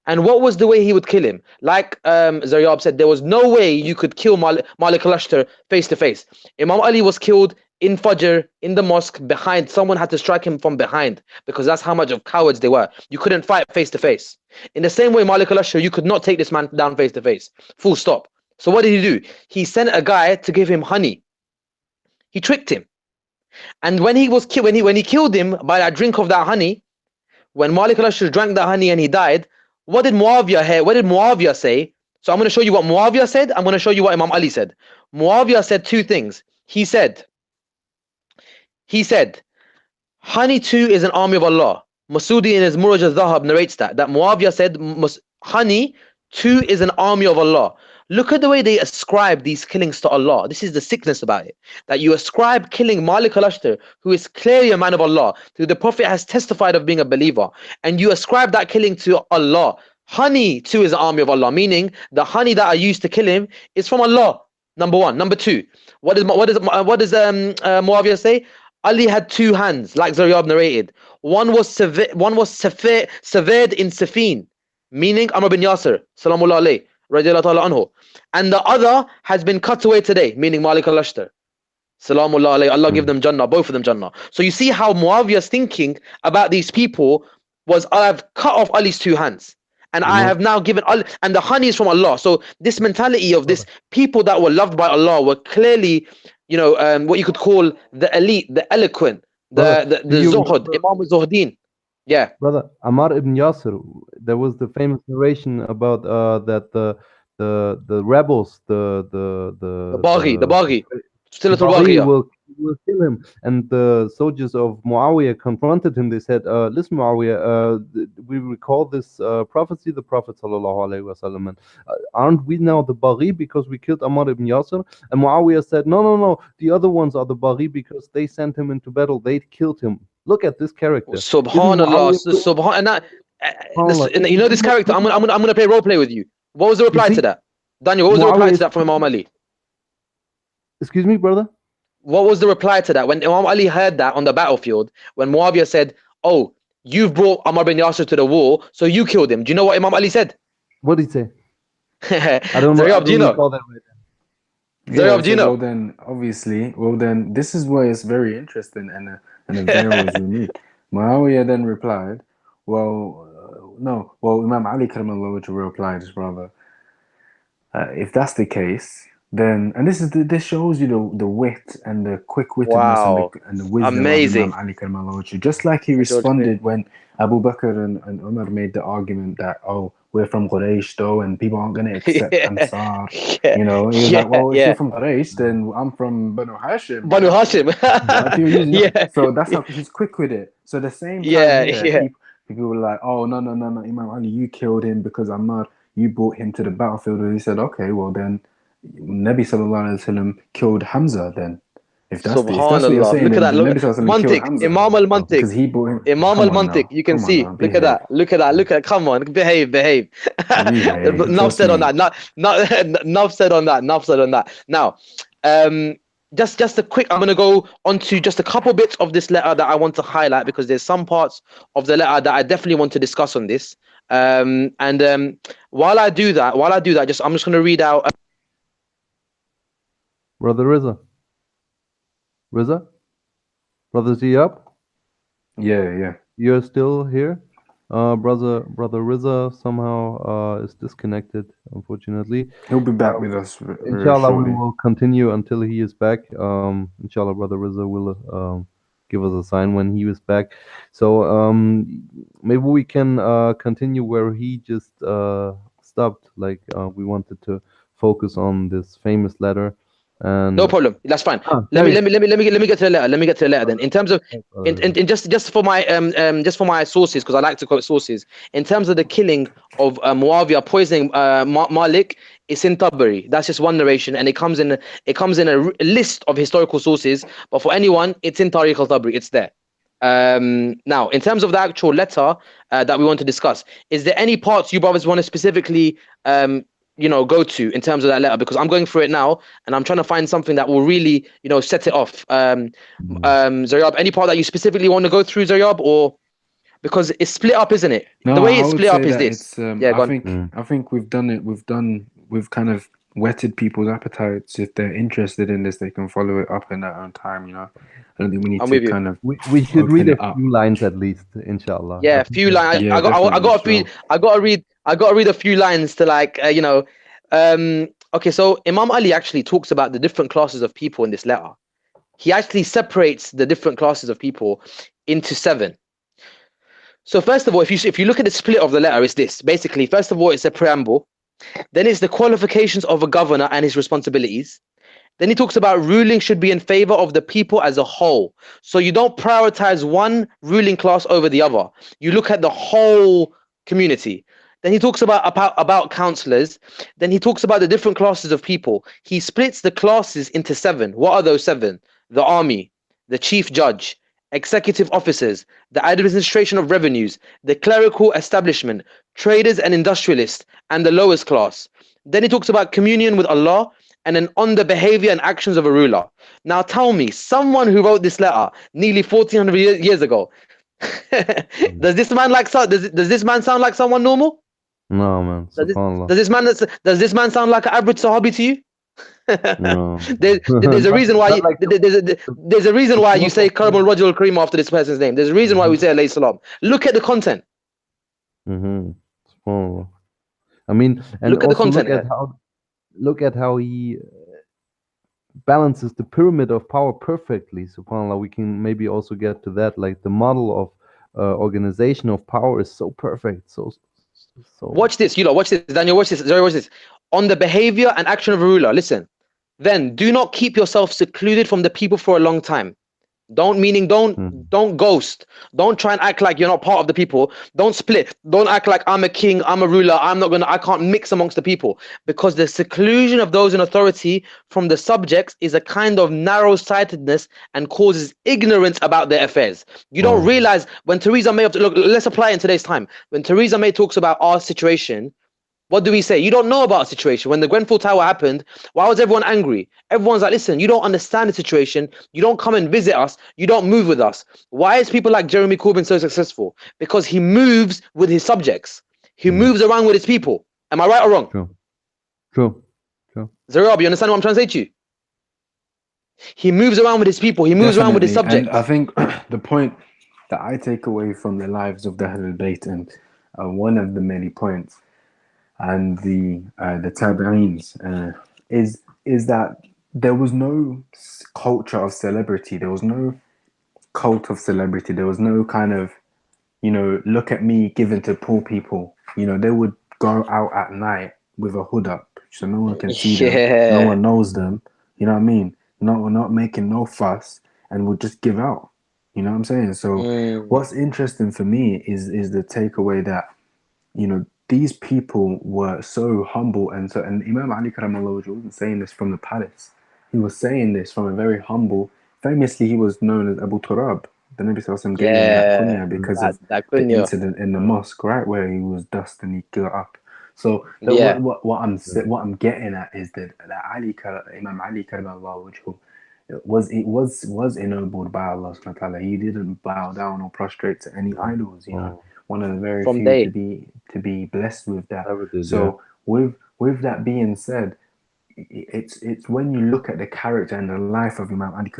And what was the way he would kill him? Like 𝗧𝗨𝗥𝗡 said, there was no way you could kill Malik Al-Ashtar face to face. Imam Ali was killed in Fajr, in the mosque, behind. Someone had to strike him from behind because that's how much of cowards they were. You couldn't fight face to face. In the same way, Malik Al-Ashtar, you could not take this man down face to face. Full stop. So what did he do? He sent a guy to give him honey. He tricked him. And when he killed him by that drink of that honey, when Malik Al-Ashtar drank that honey and he died, what did Muawiyah say? So I'm going to show you what Muawiyah said. I'm going to show you what Imam Ali said. Muawiyah said two things. He said, honey too is an army of Allah. Masudi in his Muraj al-Dhahab narrates that Muawiyah said, honey too is an army of Allah. Look at the way they ascribe these killings to Allah. This is the sickness about it. That you ascribe killing Malik Al-Ashtar, who is clearly a man of Allah, who the Prophet has testified of being a believer, and you ascribe that killing to Allah. Honey too is an army of Allah, meaning the honey that I used to kill him is from Allah. Number one. Number two, what does Muawiyah say? Ali had two hands, like 𝗧𝗨𝗥𝗡𝗦 narrated. One was severed in Siffin, meaning Amr bin Yasir, salamullah alayhi, radiallahu ta'ala anhu. And the other has been cut away today, meaning Malik Al-Ashtar. Salamullah alayhi, Allah give them Jannah, both of them Jannah. So you see how Muawiyah's thinking about these people was, I have cut off Ali's two hands. And I have now given Allah, and the honey is from Allah. So this mentality of this people that were loved by Allah were clearly, what you could call the elite, the eloquent, the Zuhud, Imam al-Zuhdin. Yeah. Brother, Ammar ibn Yasir, there was the famous narration about that the rebels, the Baghi, will kill him, and the soldiers of Muawiyah confronted him. They said, listen, Muawiyah, we recall this prophecy, the Prophet ﷺ, and aren't we now the Baghi because we killed Ammar ibn Yasir? And Muawiyah said, no, the other ones are the Baghi because they sent him into battle, they killed him. Look at this character. Subhanallah, you know this character. I'm gonna play role play with you. What was the reply to that? Daniel, what was the reply to that from Imam Ali? Excuse me, brother? What was the reply to that? When Imam Ali heard that on the battlefield, when Muawiyah said, oh, you've brought Ammar bin Yasir to the war, so you killed him. Do you know what Imam Ali said? What did he say? I don't know. Do you know? Yeah, so, well then, obviously, this is where it's very interesting and a very unique. Muawiyah then replied, Imam Ali 𝗦𝗏𝗧𝗏𝗏𝗧 replied, rather, if that's the case, then, and this shows you the wit and the quick-wittedness and the wisdom of Imam Ali 𝗦𝗏𝗧𝗏𝗏𝗧. Just like he responded when Abu Bakr and Umar made the argument that, we're from Quraysh though, and people aren't going to accept Ansar. He was like, well, if you're from Quraysh, then I'm from Banu Hashim. So that's how he's quick with it. So the same time people were like, oh, no, Imam Ali, you killed him because Ammar, you brought him to the battlefield. And he said, okay, well then, Nabi sallallahu alaihi wasallam killed Hamza then. If that's what you're saying, look at that. Mantiq, Imam al-Mantiq. Because he brought him. Imam al-Mantiq. You can see. Look at that. Come on. Behave. Enough said on that. Enough said on that. Now, just a quick, I'm going to go on to just a couple bits of this letter that I want to highlight because there's some parts of the letter that I definitely want to discuss on this. While I do that, I'm just going to read out. Brother Reza? Brother Ziyab? Yeah. You're still here? Brother Reza somehow is disconnected, unfortunately. He'll be back with us. Inshallah, we will continue until he is back. Inshallah, Brother Reza will give us a sign when he is back. So maybe we can continue where he just stopped. Like we wanted to focus on this famous letter And No problem. That's fine. Let sorry. me get to the letter. Let me get to the letter then. In terms of, in just for my sources, because I like to quote sources. In terms of the killing of Muawiyah, poisoning Malik, it's in Tabari. That's just one narration, and it comes in a list of historical sources. But for anyone, it's in Tariq al-Tabari. It's there. Now, in terms of the actual letter that we want to discuss, is there any parts you brothers want to specifically go to in terms of that letter? Because I'm going through it now and I'm trying to find something that will really set it off. Zaryab, any part that you specifically want to go through, Zaryab, or because it's split up, isn't it? No, the way I it's would split say up is that this. it's. Yeah, go I on. think I think we've done it. We've kind of whetted people's appetites. If they're interested in this, they can follow it up in their own time. I don't think we need I'm to with you. kind of we should read open a it up. few lines at least, inshallah. Yeah, a few lines. Yeah, I definitely, got a few. sure. I got to read a few lines to Okay, so Imam Ali actually talks about the different classes of people in this letter. He actually separates the different classes of people into 7. So first of all, if you look at the split of the letter, it's this. Basically, first of all, it's a preamble. Then it's the qualifications of a governor and his responsibilities. Then he talks about ruling should be in favor of the people as a whole. So you don't prioritize one ruling class over the other. You look at the whole community. Then he talks about counselors. Then he talks about the different classes of people. He splits the classes into 7. What are those 7? The army, the chief judge, executive officers, the administration of revenues, the clerical establishment, traders and industrialists, and the lowest class. Then he talks about communion with Allah, and then on the behavior and actions of a ruler. Now tell me, someone who wrote this letter nearly 1400 years ago, does this man sound like someone normal? No, man. SubhanAllah. Does this man sound like an average Sahabi to you? No. There's a reason why there's a reason why you say 𝗦𝗪𝗪𝗔𝗓𝗓𝗦 after this person's name. There's a reason why we say alayhi salam. Look at the content. SubhanAllah. I mean, and look at the also content. look at how he balances the pyramid of power perfectly. SubhanAllah. We can maybe also get to that. Like the model of organization of power is so perfect. So watch this, watch this, Daniel, watch this, Zoe, watch this. On the behavior and action of a ruler, listen. Then do not keep yourself secluded from the people for a long time. Don't ghost. Don't try and act like you're not part of the people. Don't split. Don't act like I'm a king, I'm a ruler, I can't mix amongst the people. Because the seclusion of those in authority from the subjects is a kind of narrow-sightedness and causes ignorance about their affairs. You don't realize when Theresa May, look, let's apply it in today's time. When Theresa May talks about our situation, what do we say? You don't know about a situation. When the Grenfell Tower happened, why was everyone angry? Everyone's like, listen, you don't understand the situation. You don't come and visit us. You don't move with us. Why is people like Jeremy Corbyn so successful? Because he moves with his subjects. He moves around with his people. Am I right or wrong? True. Zaryab, you understand what I'm trying to say to you? He moves around with his people. He moves around with his subjects. And I think the point that I take away from the lives of the Ahlulbayt, and one of the many points, and the tabi'ins is that there was no culture of celebrity. There was no cult of celebrity. There was no kind of, look at me given to poor people. They would go out at night with a hood up so no one can see them. No one knows them. You know what I mean? Not making no fuss, and would just give out. You know what I'm saying? So what's interesting for me is the takeaway that, these people were so humble, and Imam Ali Karramallahu wasn't saying this from the palace. He was saying this from a very humble. Famously, he was known as Abu Turab. The Nabi Sallallahu Alaihi Wasallam gave him that kunya because of the incident in the mosque, right, where he was dust and he got up. So what I'm getting at is that Imam Ali Karramallahu was ennobled by Allah Subhanahu wa Taala. He didn't bow down or prostrate to any idols. One of the very few to be blessed with that. So with that being said, it's when you look at the character and the life of Imam Ali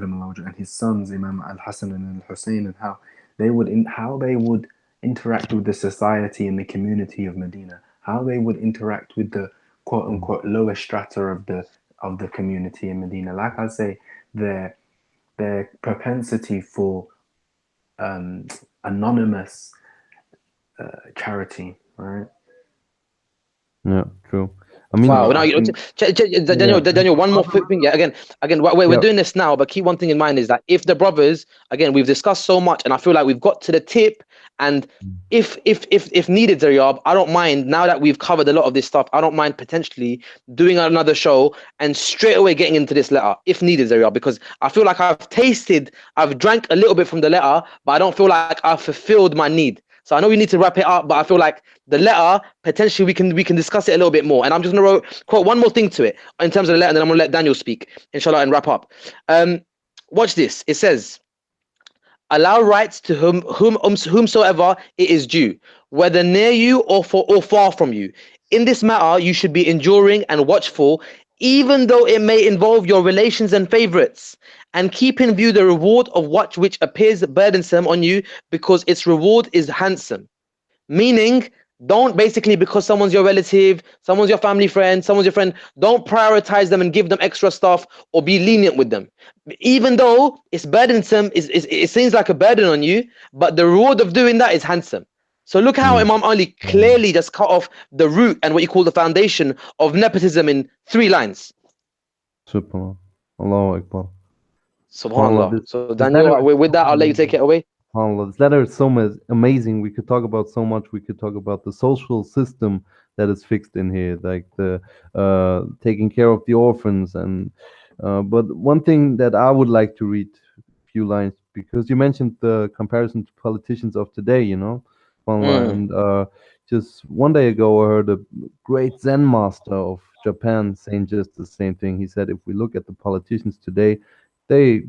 and his sons Imam Al-Hasan and Al-Hussein, and how they would interact with the society and the community of Medina, how they would interact with the quote unquote lower strata of the community in Medina. Like I say, their propensity for anonymous charity, right? Yeah, true. I mean, Wow. So Now, I think, Daniel, one more quick thing. Yeah, again, we're doing this now, but keep one thing in mind is that if the brothers, again, we've discussed so much, and I feel like we've got to the tip. And if needed, Zaryab, I don't mind. Now that we've covered a lot of this stuff, I don't mind potentially doing another show and straight away getting into this letter, if needed, Zaryab, because I feel like I've drank a little bit from the letter, but I don't feel like I've fulfilled my need. So I know we need to wrap it up, but I feel like the letter, potentially we can discuss it a little bit more. And I'm just gonna quote one more thing to it in terms of the letter, and then I'm gonna let Daniel speak, inshallah, and wrap up. Watch this. It says, allow rights to whomsoever it is due, whether near you or far from you. In this matter, you should be enduring and watchful, even though it may involve your relations and favorites, and keep in view the reward of what which appears burdensome on you, because its reward is handsome. Meaning, don't basically, because someone's your relative, someone's your family friend, someone's your friend, don't prioritize them and give them extra stuff or be lenient with them. Even though it's burdensome, it seems like a burden on you, but the reward of doing that is handsome. So look how Imam Ali clearly just cut off the root and what you call the foundation of nepotism in 3 lines. Subhanallah. Allahu Akbar. Subhanallah. So Daniel, with that, I'll let you take it away. This letter is so amazing. We could talk about so much. We could talk about the social system that is fixed in here, like the taking care of the orphans. And but one thing that I would like to read a few lines, because you mentioned the comparison to politicians of today, you know, and just one day ago I heard a great Zen master of Japan saying just the same thing. He said, if we look at the politicians today, they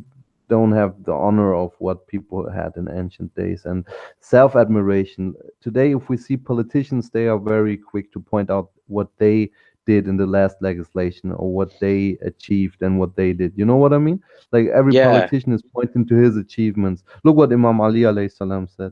don't have the honor of what people had in ancient days, and self-admiration. Today, if we see politicians, they are very quick to point out what they did in the last legislation or what they achieved and what they did. You know what I mean? Like every politician is pointing to his achievements. Look what Imam Ali alayhi salam said.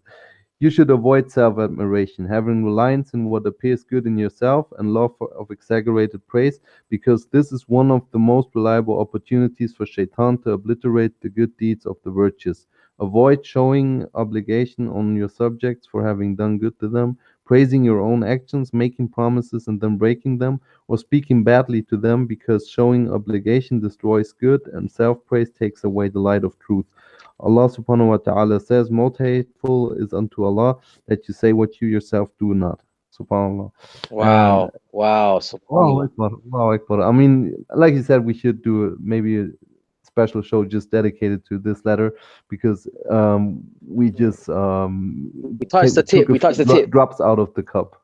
You should avoid self-admiration, having reliance in what appears good in yourself and love of exaggerated praise, because this is one of the most reliable opportunities for shaitan to obliterate the good deeds of the virtuous. Avoid showing obligation on your subjects for having done good to them, praising your own actions, making promises and then breaking them, or speaking badly to them, because showing obligation destroys good and self-praise takes away the light of truth. Allah subhanahu wa ta'ala says, most hateful is unto Allah that you say what you yourself do not. Subhanallah. Wow. Wow. Subhanallah. Wow, Akbar. I mean, like you said, we should do maybe a special show just dedicated to this letter, because we just we touched the tip. We touched the tip. Drops out of the cup.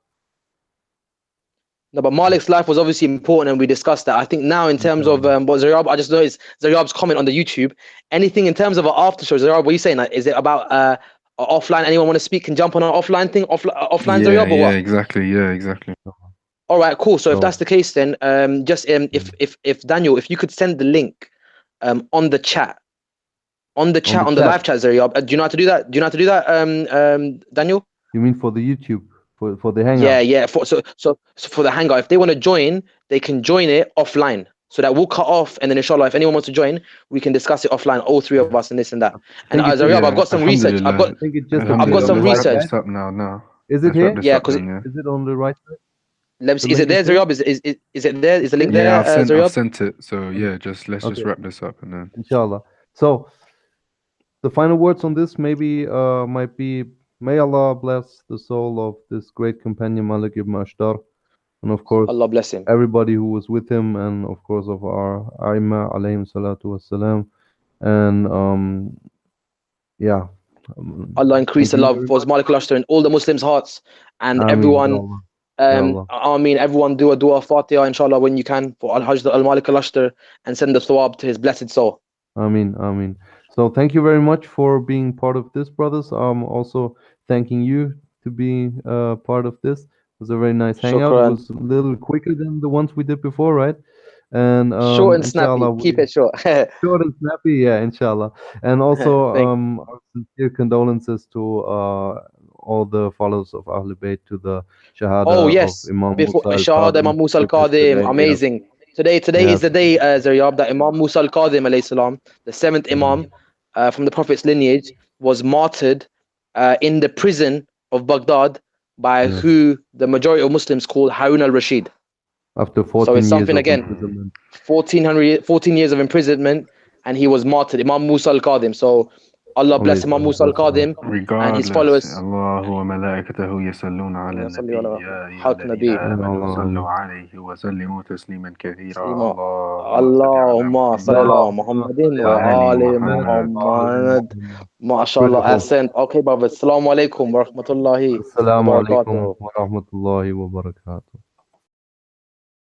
No, but Malik's life was obviously important, and we discussed that. I think now, in terms of what Zaryab, I just noticed Zaryab's comment on the YouTube. Anything in terms of an after show, Zaryab, what are you saying? Like, is it about offline? Anyone want to speak and jump on an offline thing? Offline, Zaryab, or what? Exactly. Yeah, exactly. All right, cool. So if that's the case, then if Daniel, if you could send the link on the chat, on the live chat, Zaryab. Do you know how to do that? Daniel? You mean for the YouTube? For the hangout? Yeah. So for the hangout, if they want to join, they can join it offline. So that we'll cut off, and then inshallah, if anyone wants to join, we can discuss it offline, all 3 of us, and this and that. And Zaryab, I've got some research. I've got some research. Up now. Is it here? Yeah, because is it on the right side? Is it there, Zaryab? Is it there? Is the link there? I've sent it. So yeah, let's just wrap this up and then inshallah. So the final words on this maybe might be, may Allah bless the soul of this great companion Malik Al-Ashtar, and of course Allah bless him, everybody who was with him, and of course of our a'imma alayhim salatu wassalam. And Allah increase the love for Malik Al-Ashtar in all the Muslims' hearts, and everyone. I mean, everyone do a dua Fatiha, inshallah, when you can, for Al-Hajj Al-Malik Al-Ashtar, and send the thawab to his blessed soul. Ameen. So thank you very much for being part of this, brothers. Also thanking you to be part of this. It was a very nice hangout. It was a little quicker than the ones we did before, right? And short and snappy. Keep it short. Short and snappy, yeah, inshallah. And also our sincere condolences to all the followers of Ahlulbayt, to the Shahada of Imam Shahada Imam Musa Al-Kadhim. Amazing. Today is the day, Zaryab, that Imam Musa Al-Kadhim alayhi salam, the 7th Imam from the Prophet's lineage, was martyred in the prison of Baghdad by who the majority of Muslims call Harun al-Rashid. After So 14 it's years something of again, imprisonment. 14 years of imprisonment, and he was martyred, Imam Musa al-Kadhim. So Allah bless Imam Musa al-Kadhim and his Regardless, followers. Allah وملائكته يصلون على النبي يا أيها حق الذين نبي آمنوا صلوا عليه وسلموا تسليما كثيرا تسليما. اللهم صل على اللهم صل محمد على محمد وآل وآل محمد. محمد. MashaAllah, Beautiful. Ahsan. Okay, brother. Assalamu alaikum wa rahmatullahi wa Assalamu alaikum barakatuh. wa rahmatullahi wa barakatuh.